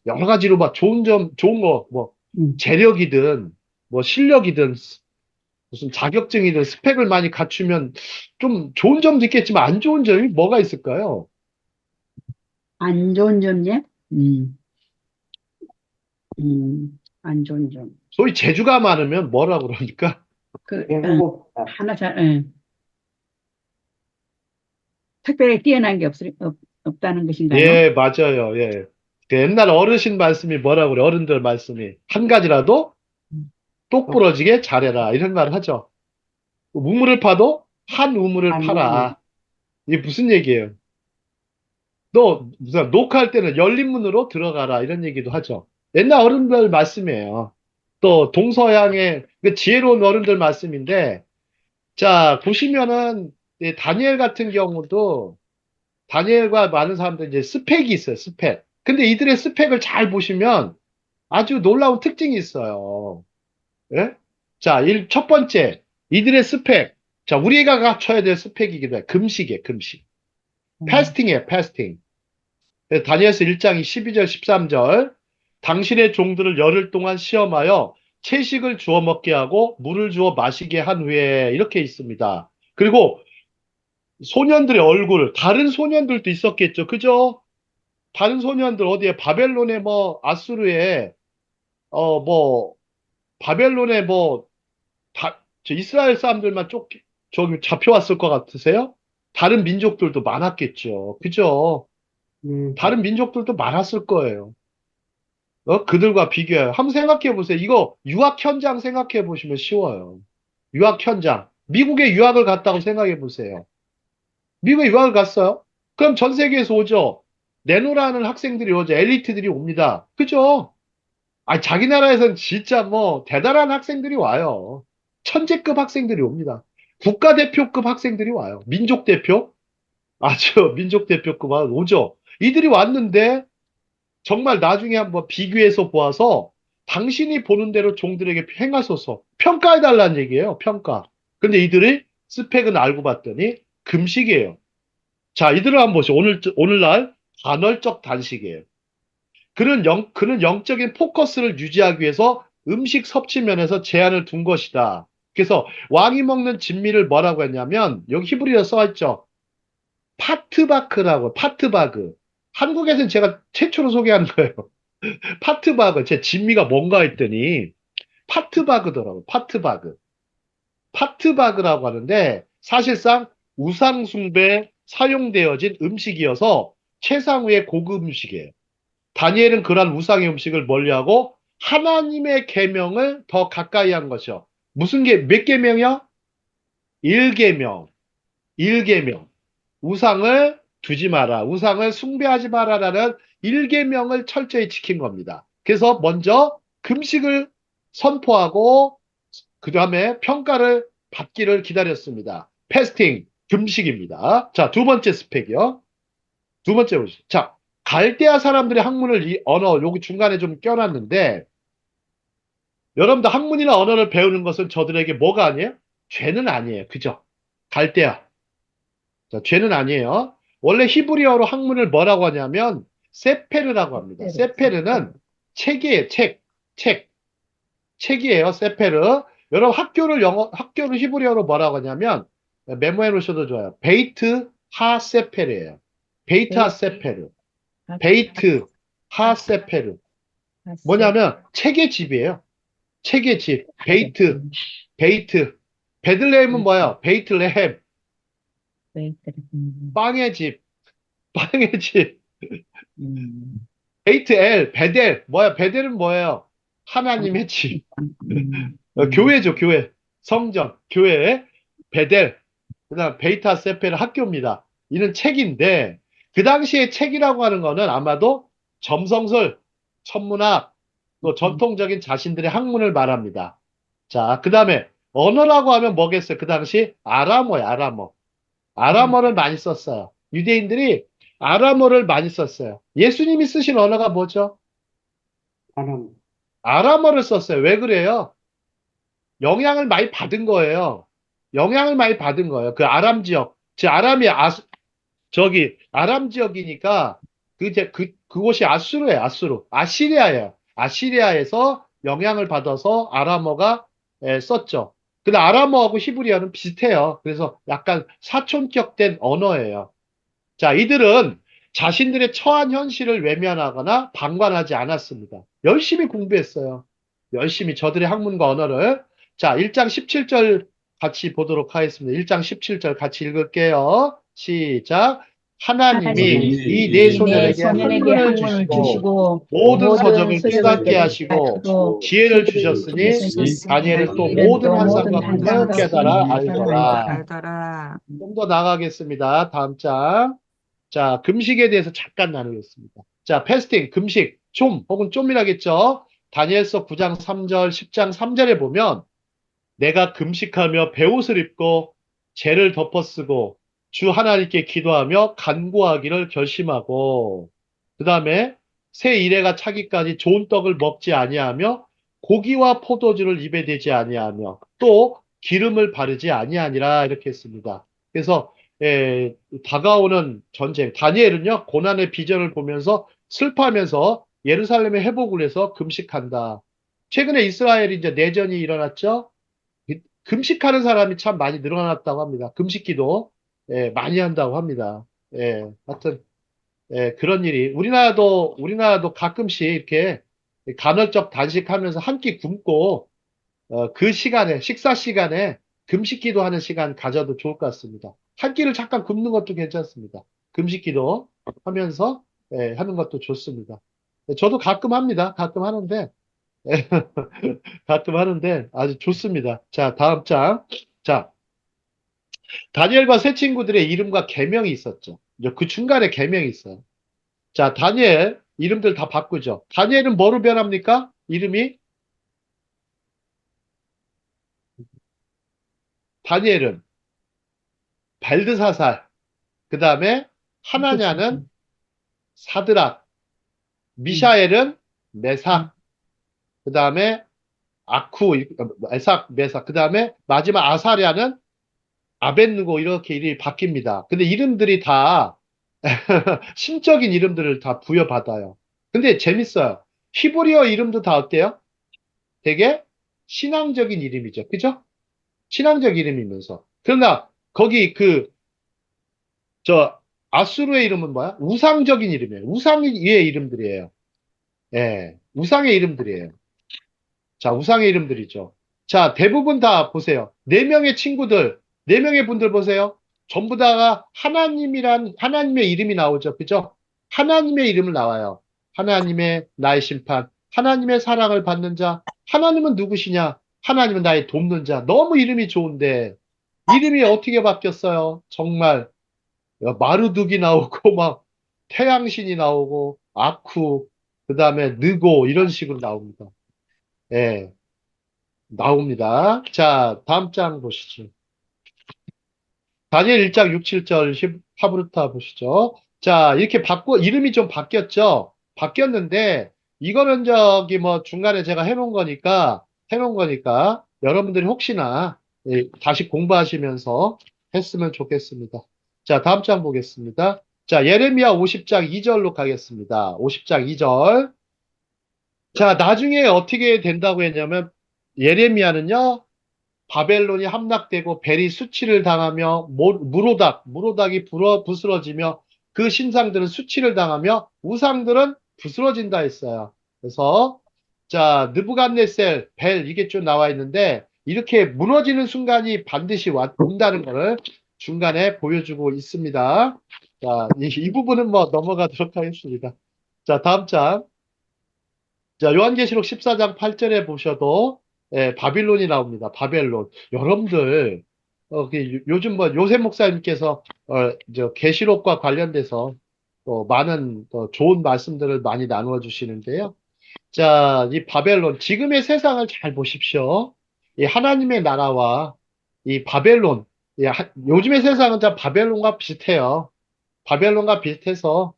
여러 가지로 막 좋은 거, 재력이든 실력이든 무슨 자격증이든 스펙을 많이 갖추면 좀 좋은 점도 있겠지만 안 좋은 점이 뭐가 있을까요? 안 좋은 점이요? 안 좋은 점. 소위 재주가 많으면 뭐라 그러니까? 하나 특별히 뛰어난 게 없다는 것인가요? 예, 맞아요. 예. 그 옛날 어르신 말씀이 뭐라 그래? 어른들 말씀이 한 가지라도 똑부러지게 잘해라 이런 말 하죠. 우물을 파도 한 우물을 파라. 이게 무슨 얘기예요? 너 무슨 녹화할 때는 열린 문으로 들어가라 이런 얘기도 하죠. 옛날 어른들 말씀이에요. 또 동서양의 그 지혜로운 어른들 말씀인데 자 보시면은 다니엘 같은 경우도 다니엘과 많은 사람들 이제 스펙이 있어요. 스펙. 근데 이들의 스펙을 잘 보시면 아주 놀라운 특징이 있어요. 예? 자, 첫 번째 이들의 스펙. 자, 우리가 갖춰야 될 스펙이기도 해. 금식이에요. 금식. 패스팅이에요. 패스팅. 다니엘서 1장 12절 13절 당신의 종들을 열흘 동안 시험하여 채식을 주어 먹게 하고 물을 주어 마시게 한 후에 이렇게 있습니다. 그리고 소년들의 얼굴 다른 소년들도 있었겠죠. 그죠? 다른 소년들 어디에 바벨론에 아수르에 바벨론에 저 이스라엘 사람들만 저기 잡혀왔을 것 같으세요? 다른 민족들도 많았겠죠. 그죠? 다른 민족들도 많았을 거예요. 그들과 비교해요. 한번 생각해 보세요. 이거 유학 현장 생각해 보시면 쉬워요. 유학 현장. 미국에 유학을 갔다고 생각해 보세요. 미국에 유학을 갔어요? 그럼 전 세계에서 오죠. 내노라는 학생들이 오죠. 엘리트들이 옵니다. 그죠? 자기 나라에선 진짜 대단한 학생들이 와요. 천재급 학생들이 옵니다. 국가대표급 학생들이 와요. 민족대표? 민족대표급 오죠. 이들이 왔는데 정말 나중에 한번 비교해서 보아서 당신이 보는 대로 종들에게 행하소서 평가해달라는 얘기예요. 평가. 근데 이들의 스펙은 알고 봤더니 금식이에요. 자, 이들을 한번 보시죠. 오늘날 간헐적 단식이에요. 그는 영적인 포커스를 유지하기 위해서 음식 섭취 면에서 제한을 둔 것이다. 그래서 왕이 먹는 진미를 뭐라고 했냐면 여기 히브리어 써있죠. 파트바크라고, 파트바그. 한국에서는 제가 최초로 소개하는 거예요. 파트바그. 제 진미가 뭔가 했더니 파트바그더라고, 파트바그. 파트바그라고 하는데 사실상 우상숭배에 사용되어진 음식이어서 최상위의 고급 음식이에요. 다니엘은 그러한 우상의 음식을 멀리하고 하나님의 계명을 더 가까이 한 것이요. 몇 계명이요? 1계명. 1계명. 우상을 두지 마라. 우상을 숭배하지 마라라는 1계명을 철저히 지킨 겁니다. 그래서 먼저 금식을 선포하고 그 다음에 평가를 받기를 기다렸습니다. 패스팅, 금식입니다. 자, 두 번째 스펙이요. 두 번째 보시죠. 자, 갈대아 사람들의 학문을 이 언어 여기 중간에 좀 껴놨는데 여러분들 학문이나 언어를 배우는 것은 저들에게 뭐가 아니에요? 죄는 아니에요. 그죠? 갈대아. 자, 죄는 아니에요. 원래 히브리어로 학문을 뭐라고 하냐면 세페르라고 합니다. 세페르는 책이에요. 책이에요. 세페르. 여러분 학교를 히브리어로 뭐라고 하냐면 메모해 놓으셔도 좋아요. 베이트 하세페르예요. 베이트 하세페르. 베이트 하세페르. 뭐냐면 책의 집이에요. 책의 집. 베이트. 베들레헴은 뭐예요? 베이틀레헴. 빵의 집. 빵의 집. 베이트엘. 베델. 뭐야? 베델은 뭐예요? 하나님의 집. 교회죠, 교회. 성전, 교회. 베델. 그다음 베이트 하세페르 학교입니다. 이는 책인데 그 당시에 책이라고 하는 거는 아마도 점성술, 천문학, 또 전통적인 자신들의 학문을 말합니다. 자, 그 다음에 언어라고 하면 뭐겠어요? 그 당시 아람어예요, 아람어. 아람어를 많이 썼어요. 유대인들이 아람어를 많이 썼어요. 예수님이 쓰신 언어가 뭐죠? 아람. 아람어를 썼어요. 왜 그래요? 영향을 많이 받은 거예요. 영향을 많이 받은 거예요. 그 아람 지역. 즉, 아람 지역이니까, 그곳이 아수르예요, 아수르. 아시리아예요. 아시리아에서 영향을 받아서 아람어가 썼죠. 근데 아람어하고 히브리어는 비슷해요. 그래서 약간 사촌격된 언어예요. 자, 이들은 자신들의 처한 현실을 외면하거나 방관하지 않았습니다. 열심히 공부했어요. 열심히 저들의 학문과 언어를. 자, 1장 17절 같이 보도록 하겠습니다. 1장 17절 같이 읽을게요. 시작. 하나님이 이 네 소년에게 학문을 주시고 모든 서적을 깨닫게 하시고 지혜를 주셨으니 다니엘은 또 모든 환상과 꿈을 깨달아 알더라. 알더라. 좀 더 나가겠습니다. 다음 장. 자, 금식에 대해서 잠깐 나누겠습니다. 자, 패스팅, 금식, 혹은 좀이라겠죠. 다니엘서 9장 3절, 10장 3절에 보면 내가 금식하며 베옷을 입고 죄를 덮어쓰고 주 하나님께 기도하며 간구하기를 결심하고 그 다음에 새 이래가 차기까지 좋은 떡을 먹지 아니하며 고기와 포도주를 입에 대지 아니하며 또 기름을 바르지 아니하니라 이렇게 했습니다. 그래서 다가오는 전쟁, 다니엘은요 고난의 비전을 보면서 슬퍼하면서 예루살렘의 회복을 해서 금식한다. 최근에 이스라엘이 이제 내전이 일어났죠. 금식하는 사람이 참 많이 늘어났다고 합니다. 금식기도 많이 한다고 합니다. 하여튼 그런 일이 우리나라도 가끔씩 이렇게 간헐적 단식하면서 한 끼 굶고 그 시간에 식사 시간에 금식기도 하는 시간 가져도 좋을 것 같습니다. 한 끼를 잠깐 굶는 것도 괜찮습니다. 금식기도 하면서 하는 것도 좋습니다. 저도 가끔 합니다. 가끔 하는데 가끔 하는데 아주 좋습니다. 자, 다음 장. 자, 다니엘과 세 친구들의 이름과 계명이 있었죠. 이제 그 중간에 계명이 있어요. 자, 다니엘 이름들 다 바꾸죠. 다니엘은 뭐로 변합니까? 이름이 다니엘은 벨드사살, 그 다음에 하나냐는 사드락, 미샤엘은 메삭, 그 다음에 메삭, 그 다음에 마지막 아사랴는 아벤누고 이렇게 이름이 바뀝니다. 근데 이름들이 다 신적인 이름들을 다 부여받아요. 근데 재밌어요. 히브리어 이름도 다 어때요? 되게 신앙적인 이름이죠. 그죠? 신앙적 이름이면서. 그러나 거기 저 아수르의 이름은 뭐야? 우상적인 이름이에요. 우상의 이름들이에요. 예, 우상의 이름들이에요. 자, 우상의 이름들이죠. 자, 대부분 다 보세요. 네 명의 친구들, 네 명의 분들 보세요. 전부 다가 하나님의 이름이 나오죠. 그죠? 하나님의 이름을 나와요. 하나님의 나의 심판, 하나님의 사랑을 받는 자, 하나님은 누구시냐? 하나님은 나의 돕는 자. 너무 이름이 좋은데, 이름이 어떻게 바뀌었어요? 정말, 마르둑이 나오고, 막, 태양신이 나오고, 아쿠, 그 다음에 느고, 이런 식으로 나옵니다. 예. 나옵니다. 자, 다음 장 보시죠. 다니엘 1장 6, 7절 하브루타 보시죠. 자, 이렇게 이름이 좀 바뀌었죠? 바뀌었는데, 이거는 뭐 중간에 제가 해놓은 거니까, 여러분들이 혹시나 다시 공부하시면서 했으면 좋겠습니다. 자, 다음 장 보겠습니다. 자, 예레미야 50장 2절로 가겠습니다. 50장 2절. 자, 나중에 어떻게 된다고 했냐면, 예레미야는요, 바벨론이 함락되고 벨이 수치를 당하며 무로닥이 부스러지며 그 신상들은 수치를 당하며 우상들은 부스러진다 했어요. 그래서 자, 느부갓네살, 벨 이게 좀 나와 있는데 이렇게 무너지는 순간이 반드시 온다는 것을 중간에 보여주고 있습니다. 자, 이 부분은 뭐 넘어가도록 하겠습니다. 자, 다음 장. 자, 요한계시록 14장 8절에 보셔도 바빌론이 나옵니다. 바벨론. 여러분들 요즘 뭐 요셉 목사님께서 계시록과 관련돼서 또 많은 또 좋은 말씀들을 많이 나누어 주시는데요. 자, 이 바벨론 지금의 세상을 잘 보십시오. 이 하나님의 나라와 이 바벨론 요즘의 세상은 다 바벨론과 비슷해요. 바벨론과 비슷해서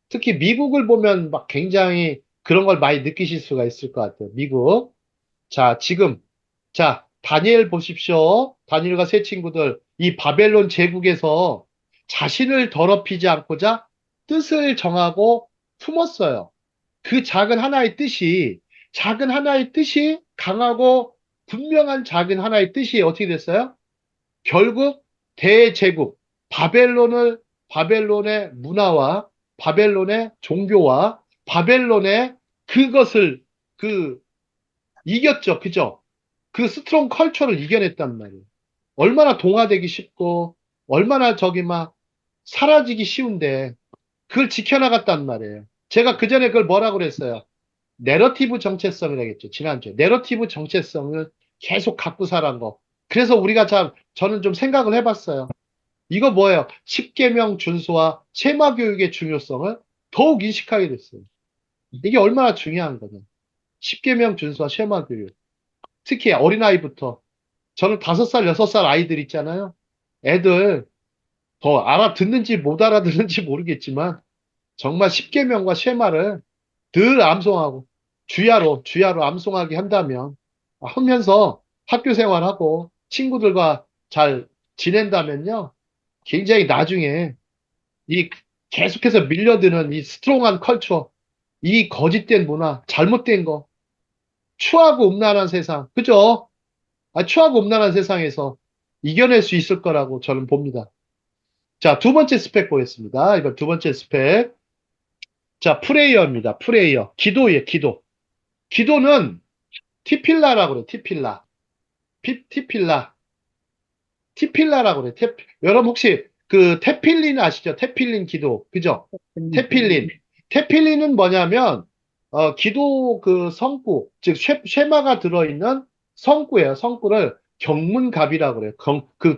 특히 미국을 보면 막 굉장히 그런 걸 많이 느끼실 수가 있을 것 같아요. 미국. 자, 지금, 자, 다니엘 보십시오. 다니엘과 세 친구들, 이 바벨론 제국에서 자신을 더럽히지 않고자 뜻을 정하고 품었어요. 그 작은 하나의 뜻이 강하고 분명한 작은 하나의 뜻이 어떻게 됐어요? 결국 대제국 바벨론의 문화와 바벨론의 종교와 바벨론의 그것을 이겼죠. 그죠? 그 스트롱 컬처를 이겨냈단 말이에요. 얼마나 동화되기 쉽고 얼마나 저기 막 사라지기 쉬운데 그걸 지켜나갔단 말이에요. 제가 그 전에 그걸 뭐라고 그랬어요? 내러티브 정체성이라고 했죠. 지난주에. 내러티브 정체성을 계속 갖고 살아간 거. 그래서 저는 좀 생각을 해봤어요. 이거 뭐예요? 10계명 준수와 세마 교육의 중요성을 더욱 인식하게 됐어요. 이게 얼마나 중요한 거냐. 10계명 준수와 세마 교육. 특히 어린아이부터. 저는 5살, 6살 아이들 있잖아요. 애들 더 알아듣는지 못 알아듣는지 모르겠지만 정말 10계명과 세마를 늘 암송하고 주야로 암송하게 한다면 하면서 학교 생활하고 친구들과 잘 지낸다면요. 굉장히 나중에 이 계속해서 밀려드는 이 스트롱한 컬처, 이 거짓된 문화, 잘못된 거, 추하고 음란한 세상, 그죠? 추하고 음란한 세상에서 이겨낼 수 있을 거라고 저는 봅니다. 자, 두 번째 스펙 보겠습니다. 이번 두 번째 스펙. 자, 프레이어입니다. 프레이어. 기도예요, 기도. 기도는 티필라라고 그래요, 티필라. 티필라. 티필라라고 그래요. 여러분 혹시 테필린 아시죠? 테필린 기도. 그죠? 테필린. 테필린은 뭐냐면, 기도 성구, 즉, 쉐마가 들어있는 성구예요. 성구를 경문갑이라고 그래요.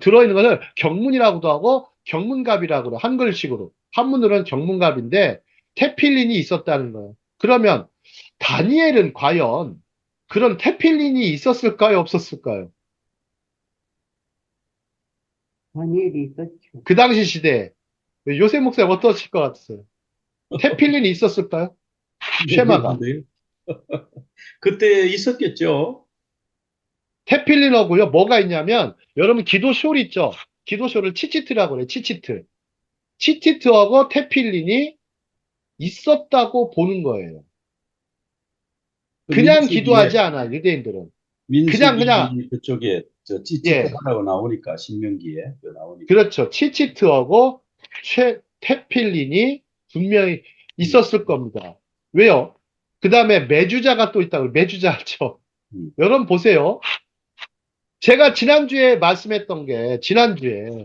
들어있는 것을 경문이라고도 하고, 경문갑이라고 그래요. 한글식으로. 한문으로는 경문갑인데, 테필린이 있었다는 거예요. 그러면, 다니엘은 과연 그런 테필린이 있었을까요? 없었을까요? 다니엘이 있었죠. 그 당시 시대에. 요셉 목사님 어떠실 것 같으세요? 테필린이 있었을까요? 쉐마가. 모르겠는데요. 그때 있었겠죠. 테필린하고요, 뭐가 있냐면, 여러분 기도쇼 있죠? 기도쇼를 치치트라고 그래요, 치치트. 치티트하고 테필린이 있었다고 보는 거예요. 그 그냥 민수기에, 기도하지 않아, 유대인들은. 그냥, 민수기 그쪽에 저 예, 찌찌하라고 나오니까 신명기에 그 나오니까. 그렇죠. 치치트하고 테필린이 분명히 음, 있었을 겁니다. 왜요? 그 다음에 메주자가 또 있다고, 메주자죠. 음, 여러분 보세요. 제가 지난주에 말씀했던 게, 지난주에,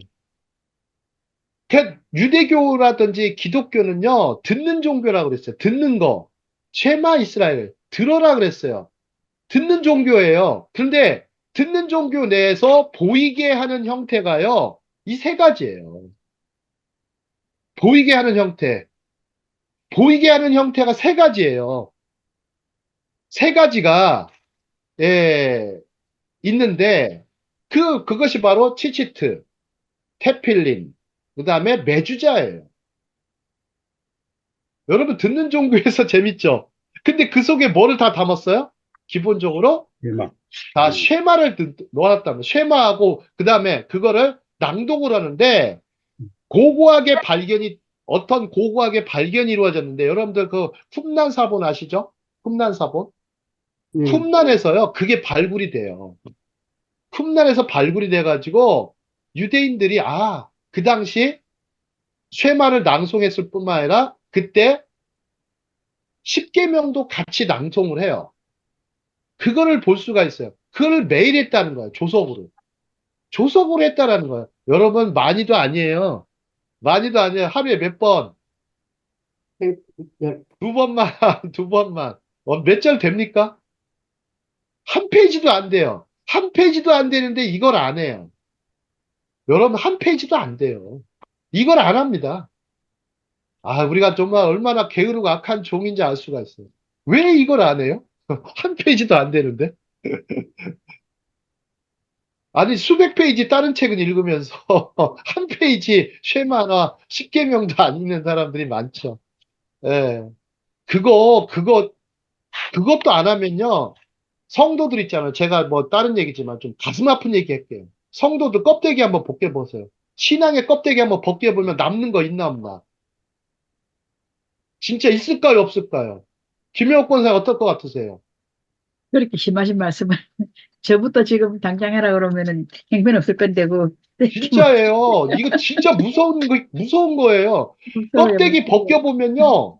유대교라든지 기독교는요, 듣는 종교라고 그랬어요. 듣는 거. 쉐마 이스라엘. 들어라 그랬어요. 듣는 종교예요. 그런데 듣는 종교 내에서 보이게 하는 형태가요, 이 세 가지예요. 보이게 하는 형태. 보이게 하는 형태가 세 가지예요. 세 가지가, 예, 있는데, 그것이 바로 치치트, 테필린, 그 다음에 메주자예요. 여러분 듣는 종교에서 재밌죠? 근데 그 속에 뭐를 다 담았어요? 기본적으로 일막. 다 음, 쉐마를 넣어놨다면 쉐마하고 그 다음에 그거를 낭독을 하는데 고고하게 발견이 어떤 고고하게 발견이 이루어졌는데 여러분들 그 쿰난 사본 아시죠? 쿰난 사본? 네. 쿰난에서요 그게 발굴이 돼요. 쿰난에서 발굴이 돼가지고 유대인들이 그 당시 쉐마를 낭송했을 뿐만 아니라 그때 십계명도 같이 낭송을 해요. 그거를 볼 수가 있어요. 그걸 매일 했다는 거예요. 조석으로. 조석으로 했다라는 거예요. 여러분 많이도 아니에요. 많이도 아니에요. 하루에 몇 번, 열- 두 번만, 두 번만. 몇 절 됩니까? 한 페이지도 안 돼요. 한 페이지도 안 되는데 이걸 안 해요. 여러분 한 페이지도 안 돼요. 이걸 안 합니다. 우리가 정말 얼마나 게으르고 악한 종인지 알 수가 있어요. 왜 이걸 안 해요? 한 페이지도 안 되는데? 아니, 수백 페이지 다른 책은 읽으면서 한 페이지 쉐마나 십계명도 안 읽는 사람들이 많죠. 예. 그것도 안 하면요. 성도들 있잖아요. 제가 뭐 다른 얘기지만 좀 가슴 아픈 얘기 할게요. 성도들 껍데기 한번 벗겨보세요. 신앙의 껍데기 한번 벗겨보면 남는 거 있나 없나. 진짜 있을까요? 없을까요? 김영옥 권사 어떨 것 같으세요? 그렇게 심하신 말씀을 저부터 지금 당장 해라 그러면은 형편없을 건데 그 진짜예요. 이거 진짜 무서운 거예요. 무서워요, 껍데기 무서워요. 벗겨보면요.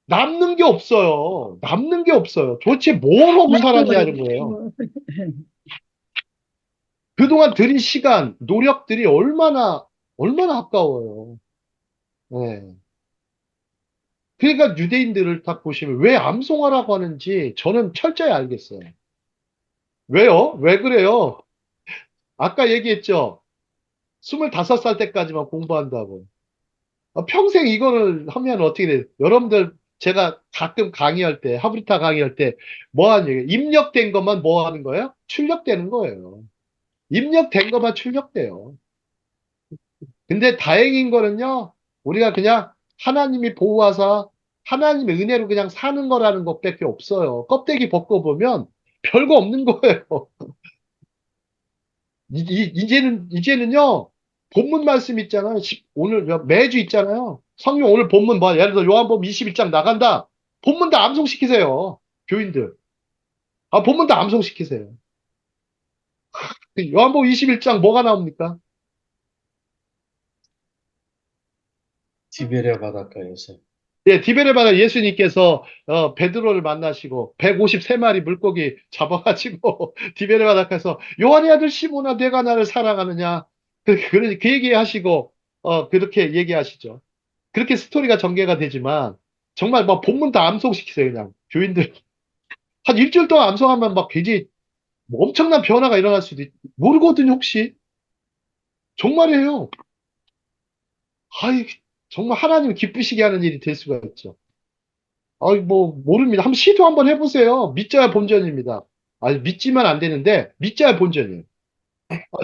남는 게 없어요. 남는 게 없어요. 도대체 뭘 하고 무서워요, 살았냐는 거예요. 무서워. 그동안 들인 시간, 노력들이 얼마나 아까워요. 네. 그러니까 유대인들을 딱 보시면 왜 암송하라고 하는지 저는 철저히 알겠어요. 왜요? 왜 그래요? 아까 얘기했죠. 25살 때까지만 공부한다고. 평생 이거를 하면 어떻게 돼요? 여러분들 제가 가끔 강의할 때, 하브리타 강의할 때 뭐 하는 얘기예요? 입력된 것만 뭐 하는 거예요? 출력되는 거예요. 입력된 것만 출력돼요. 근데 다행인 거는요, 우리가 그냥 하나님이 보호하사 하나님의 은혜로 그냥 사는 거라는 것밖에 없어요. 껍데기 벗겨보면 별거 없는 거예요. 이제는요, 본문 말씀 있잖아요. 오늘, 매주 있잖아요. 성경 오늘 본문 뭐, 예를 들어 요한복음 21장 나간다. 본문 다 암송시키세요. 교인들. 본문 다 암송시키세요. 요한복음 21장 뭐가 나옵니까? 티베리아 바닷가에서. 예, 디베레 바다 예수님께서 베드로를 만나시고 153마리 물고기 잡아가지고 디베레 바닷가에서 요한의 아들 시몬아 내가 나를 사랑하느냐 그 얘기하시고 그렇게 얘기하시죠. 그렇게 스토리가 전개가 되지만 정말 막 본문 다 암송시키세요 그냥 교인들 한 일주일 동안 암송하면 막 굉장히 뭐 엄청난 변화가 일어날 수도 모르거든요 혹시 정말이에요. 아이 정말 하나님 기쁘시게 하는 일이 될 수가 있죠. 뭐, 모릅니다. 한번 시도 한번 해보세요. 믿자야 본전입니다. 믿지만 안 되는데, 믿자야 본전이에요.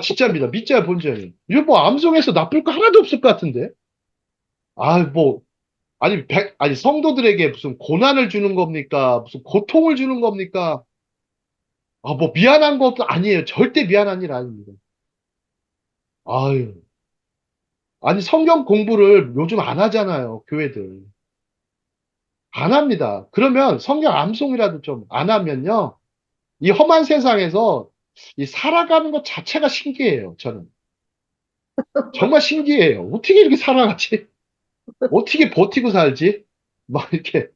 진짜입니다. 믿자야 본전이에요. 이거 뭐, 암송해서 나쁠 거 하나도 없을 것 같은데? 뭐, 아니, 성도들에게 무슨 고난을 주는 겁니까? 무슨 고통을 주는 겁니까? 뭐, 미안한 것도 아니에요. 절대 미안한 일 아닙니다. 아유, 아니, 성경 공부를 요즘 안 하잖아요, 교회들. 안 합니다. 그러면 성경 암송이라도 좀 안 하면요. 이 험한 세상에서 이 살아가는 것 자체가 신기해요, 저는. 정말 신기해요. 어떻게 이렇게 살아가지? 어떻게 버티고 살지? 막 이렇게.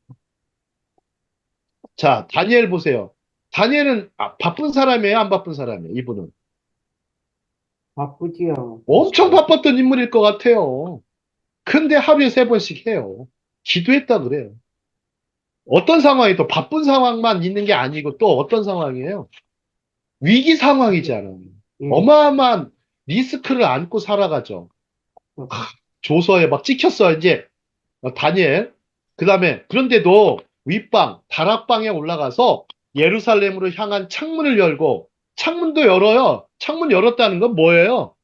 자, 다니엘 보세요. 다니엘은 바쁜 사람이에요, 안 바쁜 사람이에요, 이분은? 바쁘지요. 엄청 바빴던 인물일 것 같아요. 근데 하루에 3번씩 해요. 기도했다 그래요. 어떤 상황이 또 바쁜 상황만 있는 게 아니고 또 어떤 상황이에요? 위기 상황이잖아요. 예. 어마어마한 리스크를 안고 살아가죠. 조서에 막 찍혔어, 이제. 다니엘. 그 다음에, 그런데도 윗방, 다락방에 올라가서 예루살렘으로 향한 창문을 열고, 창문도 열어요. 창문 열었다는 건 뭐예요?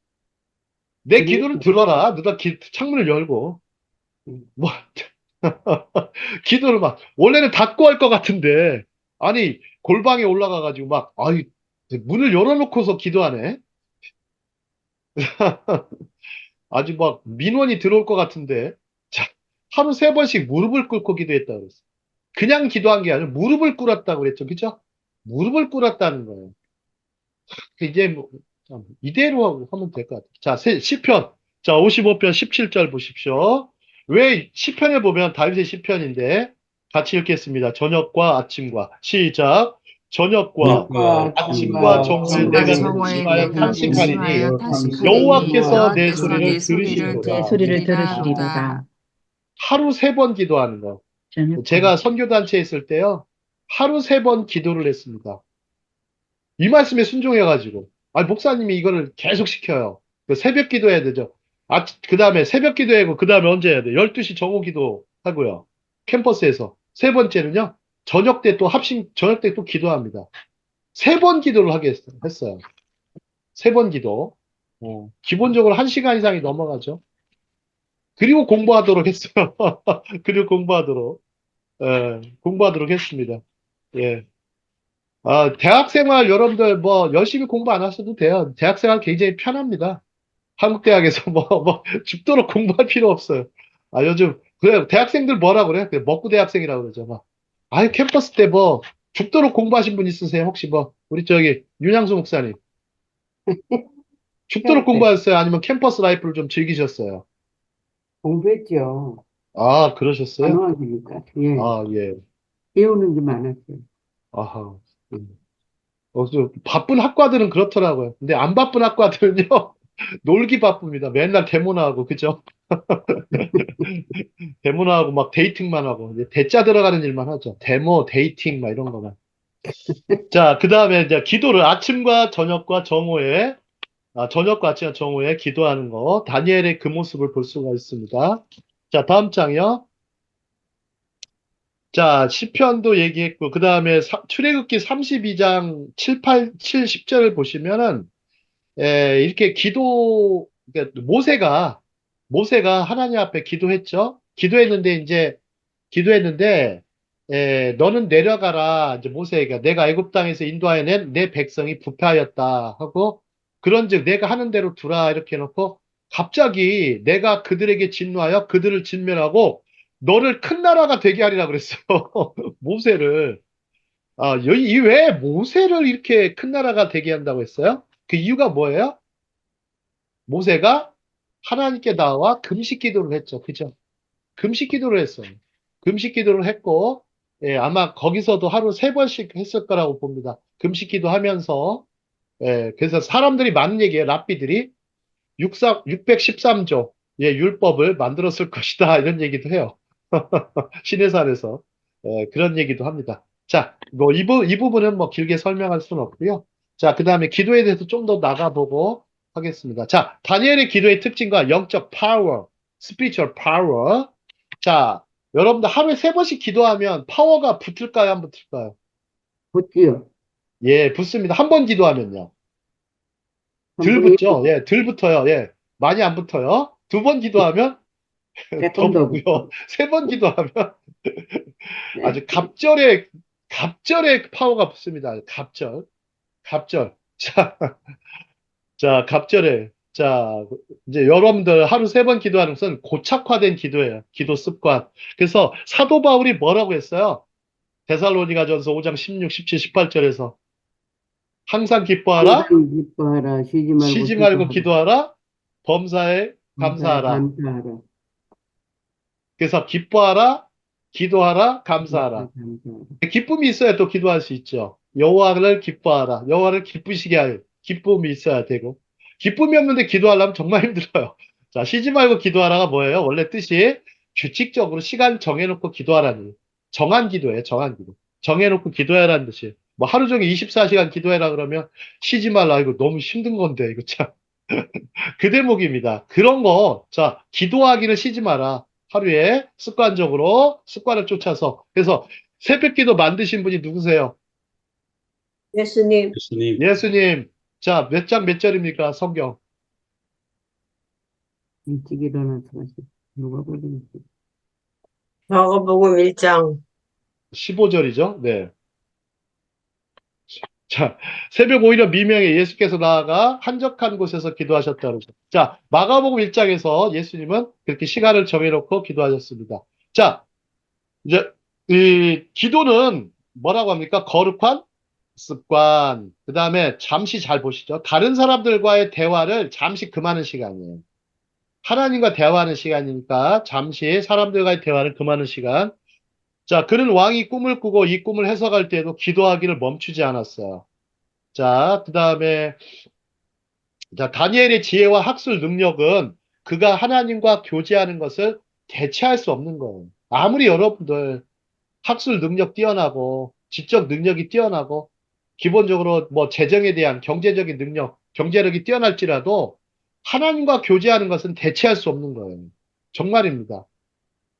내 기도를 들어라. 누가 창문을 열고. 뭐, 기도를 막, 원래는 닫고 할 것 같은데, 아니, 골방에 올라가가지고 막, 아이, 문을 열어놓고서 기도하네? 아주 막 민원이 들어올 것 같은데, 자, 하루 3번씩 무릎을 꿇고 기도했다 그랬어. 그냥 기도한 게 아니라 무릎을 꿇었다고 그랬죠. 그죠? 무릎을 꿇었다는 거예요. 이제 뭐, 참, 이대로 하면 될 것 같아요. 자, 시편. 자, 55편 17절 보십시오. 왜 시편에 보면 다윗의 시편인데 같이 읽겠습니다. 저녁과 아침과 시작. 저녁과 저녁과 아침과 아침과 정오에 아침과 내가 정오에 근심하여 내가 탄식하리니 근심하여 탄식하리니 여호와께서 내 여호와께서 소리를 내 소리를 내 들으시리로다. 소리를 들으리로다. 들으시리로다. 하루 3번 기도하는 거. 저녁과 제가 선교단체에 있을 때요. 하루 3번 기도를 했습니다. 이 말씀에 순종해가지고. 아니, 목사님이 이거를 계속 시켜요. 그 새벽 기도해야 되죠. 그 다음에 새벽 기도하고, 그 다음에 언제 해야 돼? 12시 정오 기도 하고요. 캠퍼스에서. 3번째는요, 저녁 때 또 기도합니다. 3번 기도를 했어요. 3번 기도. 기본적으로 1시간 이상이 넘어가죠. 그리고 공부하도록 했어요. 그리고 공부하도록. 공부하도록 했습니다. 예. 대학생활 여러분들 뭐 열심히 공부 안 하셔도 돼요. 대학생활 굉장히 편합니다. 한국 대학에서 죽도록 공부할 필요 없어요. 요즘 그래 대학생들 뭐라 그래? 그냥 먹고 대학생이라고 그러죠. 캠퍼스 때 뭐 죽도록 공부하신 분 있으세요? 혹시 뭐 우리 저기 윤양수 목사님 죽도록 공부하셨어요? 아니면 캠퍼스 라이프를 좀 즐기셨어요? 공부했죠. 그러셨어요? 간호학이니까. 예. 예. 배우는 게 많았어요. 아하. 좀 바쁜 학과들은 그렇더라고요. 근데 안 바쁜 학과들은요, 놀기 바쁩니다. 맨날 데모나하고, 그죠? 데모나하고 막 데이팅만 하고, 이제 대자 들어가는 일만 하죠. 데모, 데이팅, 막 이런 거만. 자, 그 다음에 이제 기도를 아침과 저녁과 정오에, 저녁과 아침과 정오에 기도하는 거, 다니엘의 그 모습을 볼 수가 있습니다. 자, 다음 장이요. 자, 시편도 얘기했고, 그 다음에 출애굽기 32장 7, 8, 7, 10절을 보시면은, 이렇게 그러니까 모세가 하나님 앞에 기도했죠. 기도했는데, 너는 내려가라. 이제 모세가 내가 애굽 땅에서 인도하여 낸 내 백성이 부패하였다 하고, 그런즉 내가 하는 대로 두라 이렇게 해놓고, 갑자기 내가 그들에게 진노하여 그들을 진멸하고, 너를 큰 나라가 되게 하리라 그랬어요. 모세를. 이 왜 모세를 이렇게 큰 나라가 되게 한다고 했어요? 그 이유가 뭐예요? 모세가 하나님께 나와 금식 기도를 했죠. 그죠? 금식 기도를 했어요. 금식 기도를 했고, 아마 거기서도 하루 3번씩 했을 거라고 봅니다. 금식 기도하면서, 그래서 사람들이 많은 얘기예요. 랍비들이 613조, 율법을 만들었을 것이다. 이런 얘기도 해요. 시내산에서. 그런 얘기도 합니다. 자, 이 부분은 뭐 길게 설명할 수는 없고요. 자, 그 다음에 기도에 대해서 좀 더 나가보고 하겠습니다. 자, 다니엘의 기도의 특징과 영적 파워, 스피리추얼 파워. 자, 여러분들 하루에 3번씩 기도하면 파워가 붙을까요? 안 붙을까요? 붙지요. 예, 붙습니다. 한 번 기도하면요. 덜 한 번에 붙죠? 예, 덜 붙어요. 예, 많이 안 붙어요. 2번 기도하면 더 조금 더 붙고요. 붙고. 3번 기도하면 네. 아주 갑절의 파워가 붙습니다. 갑절. 자, 자, 갑절에. 자, 이제 여러분들 하루 3번 기도하는 것은 고착화된 기도예요. 기도 습관. 그래서 사도 바울이 뭐라고 했어요? 데살로니가전서 5장 16, 17, 18절에서 항상 기뻐하라, 항상 기뻐하라. 쉬지 말고 기도하라, 범사에 감사하라. 감사하라. 감사하라. 그래서 기뻐하라, 기도하라, 감사하라. 감사하라. 기쁨이 있어야 또 기도할 수 있죠. 여호와를 기뻐하라. 여호와를 기쁘시게 할 기쁨이 있어야 되고. 기쁨이 없는데 기도하려면 정말 힘들어요. 자, 쉬지 말고 기도하라가 뭐예요? 원래 뜻이 규칙적으로 시간 정해놓고 기도하라는 정한 기도예요. 정한 기도. 정해놓고 기도해라는 뜻이에요. 뭐 하루 종일 24시간 기도해라 그러면 쉬지 말라. 이거 너무 힘든 건데 이거 참. 그 대목입니다. 그런 거, 자, 기도하기를 쉬지 마라. 하루에 습관적으로 습관을 쫓아서. 그래서 새벽 기도 만드신 분이 누구세요? 예수님, 예수님, 예수님. 자, 몇 장 몇 절입니까? 성경. 일찍 일어나서 가시. 누가 보든 마가복음 1장. 15절이죠? 네. 자, 새벽 오히려 미명에 예수께서 나아가 한적한 곳에서 기도하셨다 그러죠. 자, 마가복음 1장에서 예수님은 그렇게 시간을 정해놓고 기도하셨습니다. 자, 이제 이 기도는 뭐라고 합니까? 거룩한 습관. 그 다음에 잠시 잘 보시죠. 다른 사람들과의 대화를 잠시 금하는 시간이에요. 하나님과 대화하는 시간이니까 잠시 사람들과의 대화를 금하는 시간. 자, 그는 왕이 꿈을 꾸고 이 꿈을 해석할 때에도 기도하기를 멈추지 않았어요. 자, 그 다음에 자, 다니엘의 지혜와 학술 능력은 그가 하나님과 교제하는 것을 대체할 수 없는 거예요. 아무리 여러분들 학술 능력 뛰어나고 지적 능력이 뛰어나고 기본적으로 뭐 재정에 대한 경제적인 능력, 경제력이 뛰어날지라도 하나님과 교제하는 것은 대체할 수 없는 거예요. 정말입니다.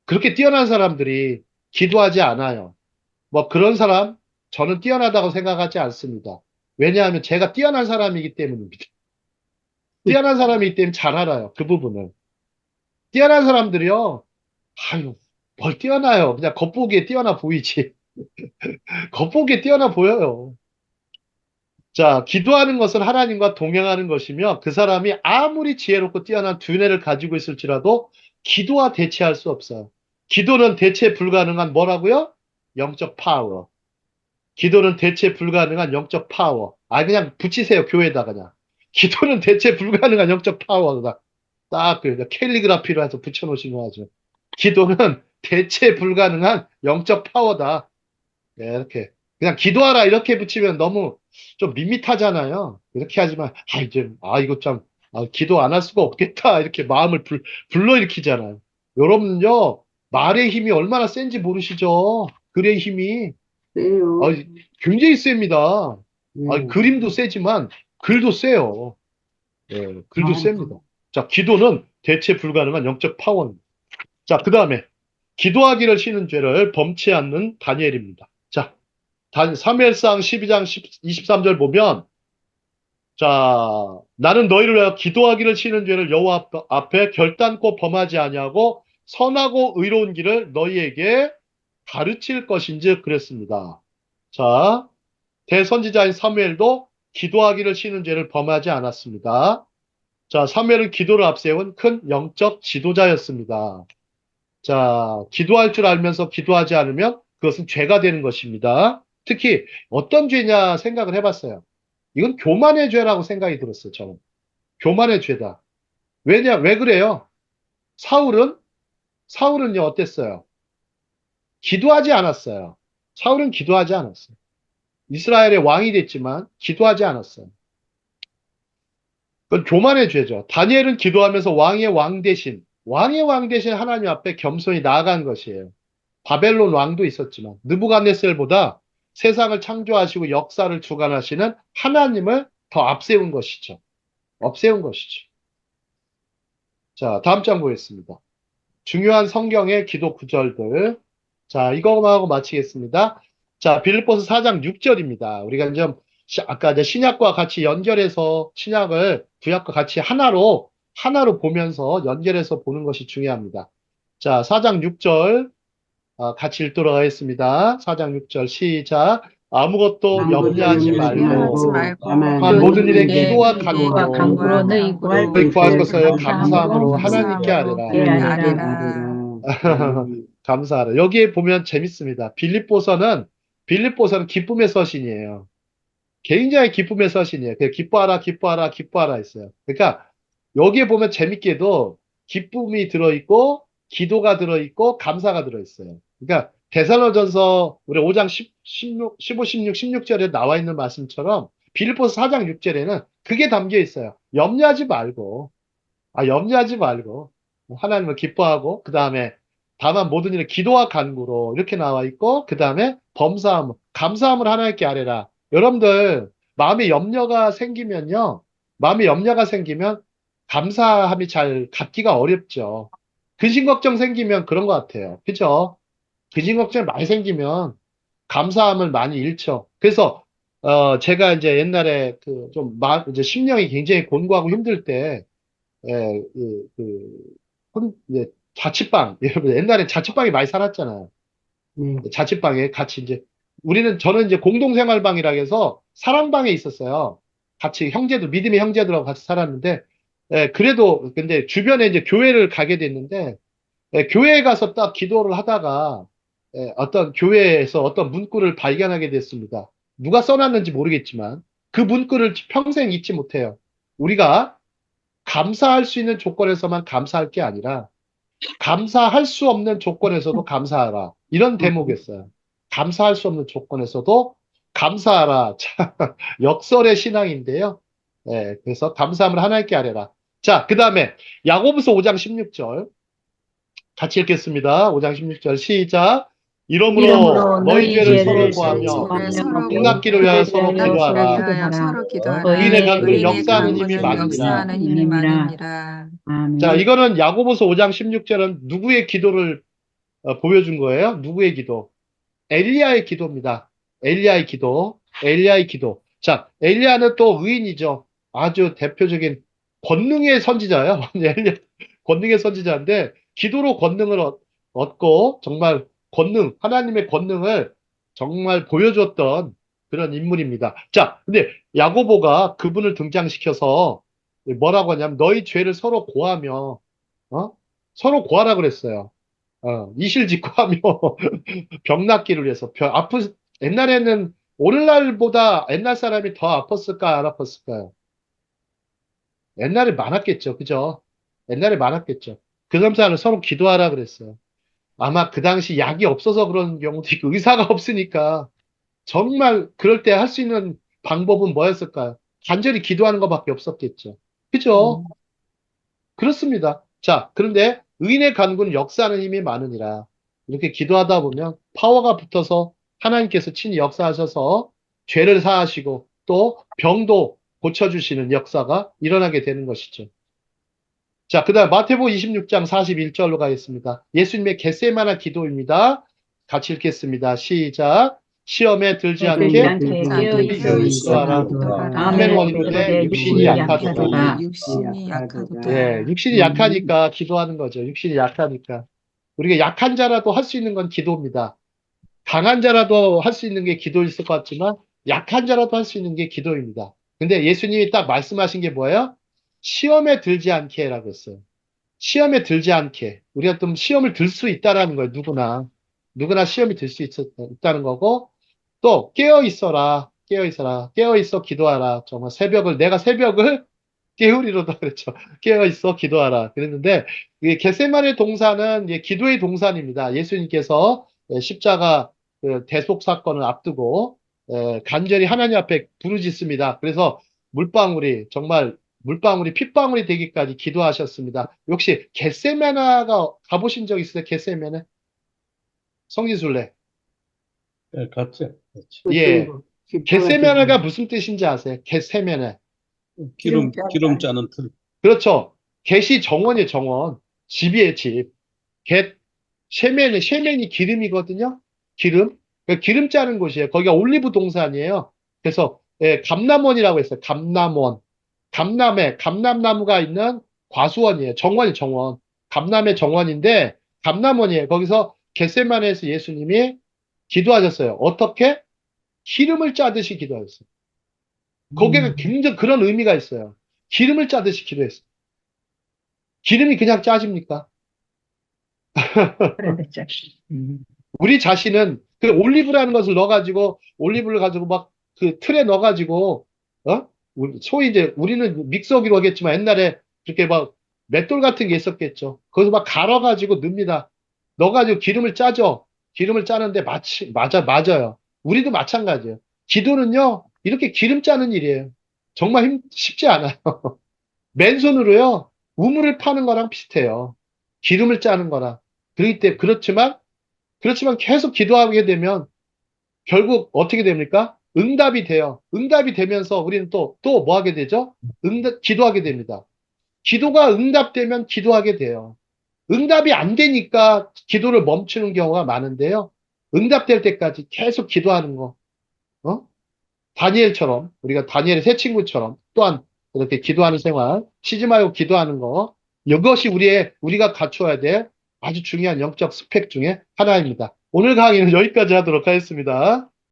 그렇게 뛰어난 사람들이 기도하지 않아요. 뭐 그런 사람 저는 뛰어나다고 생각하지 않습니다. 왜냐하면 제가 뛰어난 사람이기 때문입니다. 뛰어난 사람이기 때문에 잘 알아요. 그 부분을. 뛰어난 사람들이요. 아유, 뭘 뛰어나요. 그냥 겉보기에 뛰어나 보이지. 겉보기에 뛰어나 보여요. 자, 기도하는 것은 하나님과 동행하는 것이며 그 사람이 아무리 지혜롭고 뛰어난 두뇌를 가지고 있을지라도 기도와 대체할 수 없어요. 기도는 대체 불가능한 뭐라고요? 영적 파워. 기도는 대체 불가능한 영적 파워. 아, 그냥 붙이세요. 교회에다 그냥. 기도는 대체 불가능한 영적 파워다. 딱 그 캘리그라피로 해서 붙여놓으신 거 하죠. 기도는 대체 불가능한 영적 파워다. 네, 이렇게. 그냥 기도하라 이렇게 붙이면 너무 좀 밋밋하잖아요. 이렇게 하지만, 이거 참, 기도 안 할 수가 없겠다. 이렇게 마음을 불러일으키잖아요. 여러분요, 말의 힘이 얼마나 센지 모르시죠? 글의 힘이. 세요. 아, 굉장히 셉니다. 네. 그림도 세지만, 글도 세요. 예, 글도 셉니다. 자, 기도는 대체 불가능한 영적 파워입니다. 자, 그 다음에, 기도하기를 쉬는 죄를 범치 않는 다니엘입니다. 자, 사무엘상 12장 23절 보면 자, 나는 너희를 위하여 기도하기를 쉬는 죄를 여호와 앞에 결단코 범하지 아니하고 선하고 의로운 길을 너희에게 가르칠 것인지 그랬습니다. 자, 대선지자인 사무엘도 기도하기를 쉬는 죄를 범하지 않았습니다. 자, 사무엘은 기도를 앞세운 큰 영적 지도자였습니다. 자, 기도할 줄 알면서 기도하지 않으면 그것은 죄가 되는 것입니다. 특히 어떤 죄냐 생각을 해봤어요. 이건 교만의 죄라고 생각이 들었어요, 저는. 교만의 죄다. 왜 그래요? 사울은요, 어땠어요? 기도하지 않았어요. 사울은 기도하지 않았어요. 이스라엘의 왕이 됐지만 기도하지 않았어요. 그건 교만의 죄죠. 다니엘은 기도하면서 왕의 왕 대신 하나님 앞에 겸손히 나아간 것이에요. 바벨론 왕도 있었지만 느부갓네살보다 세상을 창조하시고 역사를 주관하시는 하나님을 더 앞세운 것이죠. 업세운 것이죠. 자, 다음 장 보겠습니다. 중요한 성경의 기도 구절들. 자, 이거만 하고 마치겠습니다. 자, 빌립보서 4장 6절입니다. 우리가 이제 아까 이제 신약과 같이 연결해서 신약을 구약과 같이 하나로 보면서 연결해서 보는 것이 중요합니다. 자, 4장 6절 같이 읽도록 하겠습니다. 4장 6절 시작. 아무것도 아무것도 염려하지 염려하지 말고 말고 한 모든 일에 네, 기도와 네, 기도와 간구로 간구로 너희 구할 간구로 너희 구할 것을 것을 감사함으로 감사함으로 하나님께 감사함으로 아뢰라. 그렇게 아뢰라. 아뢰라. 감사하라. 여기에 보면 재밌습니다. 빌립보서는 기쁨의 서신이에요. 굉장히 기쁨의 서신이에요. 그냥 기뻐하라, 기뻐하라, 기뻐하라 했어요. 그러니까 여기에 보면 재밌게도 기쁨이 들어있고 기도가 들어있고 감사가 들어있어요. 그러니까 데살로전서 우리 5장 15, 16, 16절에 나와 있는 말씀처럼 빌립보서 4장 6절에는 그게 담겨 있어요. 염려하지 말고 하나님을 기뻐하고 그 다음에 다만 모든 일에 기도와 간구로 이렇게 나와 있고 그 다음에 감사함을 하나님께 아뢰라. 여러분들 마음에 염려가 생기면 감사함이 잘 갖기가 어렵죠. 근심 걱정 생기면 그런 것 같아요. 그죠? 근심 걱정이 많이 생기면 감사함을 많이 잃죠. 그래서 제가 이제 옛날에 이제 심령이 굉장히 곤고하고 힘들 때 예, 이제 자취방, 여러분 옛날에 자취방에 많이 살았잖아요. 네. 자취방에 같이 이제, 저는 이제 공동생활방이라 해서 사랑방에 있었어요. 같이 믿음의 형제들하고 같이 살았는데, 그래도, 근데 주변에 이제 교회를 가게 됐는데, 교회에 가서 딱 기도를 하다가, 어떤 교회에서 어떤 문구를 발견하게 됐습니다. 누가 써놨는지 모르겠지만, 그 문구를 평생 잊지 못해요. 우리가 감사할 수 있는 조건에서만 감사할 게 아니라 감사할 수 없는 조건에서도 감사하라. 이런 대목이었어요. 감사할 수 없는 조건에서도 감사하라. 자, 역설의 신앙인데요. 그래서 감사함을 하나님께 아뢰라. 자, 그 다음에 야고보서 5장 16절 같이 읽겠습니다. 5장 16절 시작. 이러므로 이러므로 너희 너희 죄를 서로 죄를 너희 구하며 죄를 서로 용납기를 위하여 서로 기도하라. 위하여 서로 기도하라. 의인의 간구는 의인의 역사하는 힘이 간구는 많으니라. 역사하는 힘이 많으니라. 자, 아멘. 이거는 야고보서 5장 16절은 누구의 기도를 보여준 거예요? 누구의 기도? 엘리야의 기도입니다. 엘리야의 기도. 자, 엘리야는 또 의인이죠. 아주 대표적인 권능의 선지자예요. 권능의 선지자인데 기도로 권능을 얻고 정말 하나님의 권능을 정말 보여줬던 그런 인물입니다. 자, 근데 야고보가 그분을 등장시켜서 뭐라고 하냐면 너희 죄를 서로 고하며 서로 고하라 그랬어요. 이실직고하며 병 낫기를 위해서 옛날에는 오늘날보다 옛날 사람이 더 아팠을까 안 아팠을까요? 옛날에 많았겠죠. 그죠? 옛날에 많았겠죠. 그 사람들 서로 기도하라 그랬어요. 아마 그 당시 약이 없어서 그런 경우도 있고 의사가 없으니까 정말 그럴 때 할 수 있는 방법은 뭐였을까요? 간절히 기도하는 것밖에 없었겠죠. 그죠? 그렇습니다. 자, 그런데 의인의 간구는 역사하는 힘이 많으니라. 이렇게 기도하다 보면 파워가 붙어서 하나님께서 친히 역사하셔서 죄를 사하시고 또 병도 고쳐주시는 역사가 일어나게 되는 것이죠. 자, 그 다음 마태복음 26장 41절로 가겠습니다. 예수님의 겟세마나 기도입니다. 같이 읽겠습니다. 시작. 시험에 들지 들지 않게 않게 깨어 있어 기도하라. 아멘 원이로되 육신이 약하도다. 육신이 약하도다. 예, 육신이 약하니까 기도하는 거죠. 육신이 약하니까. 우리가 약한 자라도 할 수 있는 건 기도입니다. 강한 자라도 할 수 있는 게 기도일 것 같지만 약한 자라도 할 수 있는 게 기도입니다. 근데 예수님이 딱 말씀하신 게 뭐예요? 시험에 들지 않게 라고 했어요. 시험에 들지 않게. 우리가 좀 시험을 들 수 있다라는 거예요. 누구나 시험이 들 수 있다는 거고 또 깨어 있어라. 깨어 있어 기도하라. 정말 내가 새벽을 깨우리로다 그랬죠. 깨어 있어 기도하라. 그랬는데 이 겟세마네 동산은 기도의 동산입니다. 예수님께서 십자가 대속 사건을 앞두고 간절히 하나님 앞에 부르짖습니다. 그래서 물방울이 핏방울이 되기까지 기도하셨습니다. 혹시 겟세마나가 가보신 적 있으세요? 겟세마네? 성지순례. 네, 같죠. 그렇죠. 예. 겟세마네가 무슨 뜻인지 아세요? 겟세마네. 기름 짜는 틀. 그렇죠. 겟이 정원이에요, 정원. 집이에요, 집. 겟, 셰멘이 기름이거든요. 기름. 기름 짜는 곳이에요. 거기가 올리브 동산이에요. 그래서, 감남원이라고 했어요. 감남원. 감남나무가 있는 과수원이에요. 정원. 감남의 정원인데, 감남원이에요. 거기서 겟세마네에서 예수님이 기도하셨어요. 어떻게? 기름을 짜듯이 기도했어요. 거기에 굉장히 그런 의미가 있어요. 기름을 짜듯이 기도했어요. 기름이 그냥 짜집니까? 그런데 참. 우리 자신은 그 올리브라는 것을 넣어가지고 올리브를 가지고 막 그 틀에 넣어가지고 소위 이제 우리는 믹서기로 하겠지만 옛날에 그렇게 막 맷돌 같은 게 있었겠죠. 거기서 막 갈아가지고 넣습니다. 넣어가지고 기름을 짜죠. 기름을 짜는데 맞아요. 우리도 마찬가지예요. 기도는요 이렇게 기름 짜는 일이에요. 정말 쉽지 않아요. 맨손으로요 우물을 파는 거랑 비슷해요. 기름을 짜는 거랑. 그렇기 때문에 그렇지만 계속 기도하게 되면 결국 어떻게 됩니까? 응답이 돼요. 응답이 되면서 우리는 또 뭐 하게 되죠? 기도하게 됩니다. 기도가 응답되면 기도하게 돼요. 응답이 안 되니까 기도를 멈추는 경우가 많은데요. 응답될 때까지 계속 기도하는 거. 어? 다니엘처럼, 우리가 다니엘의 새 친구처럼 또한 이렇게 기도하는 생활, 쉬지 말고 기도하는 거. 이것이 우리가 갖춰야 될 아주 중요한 영적 스펙 중에 하나입니다. 오늘 강의는 여기까지 하도록 하겠습니다.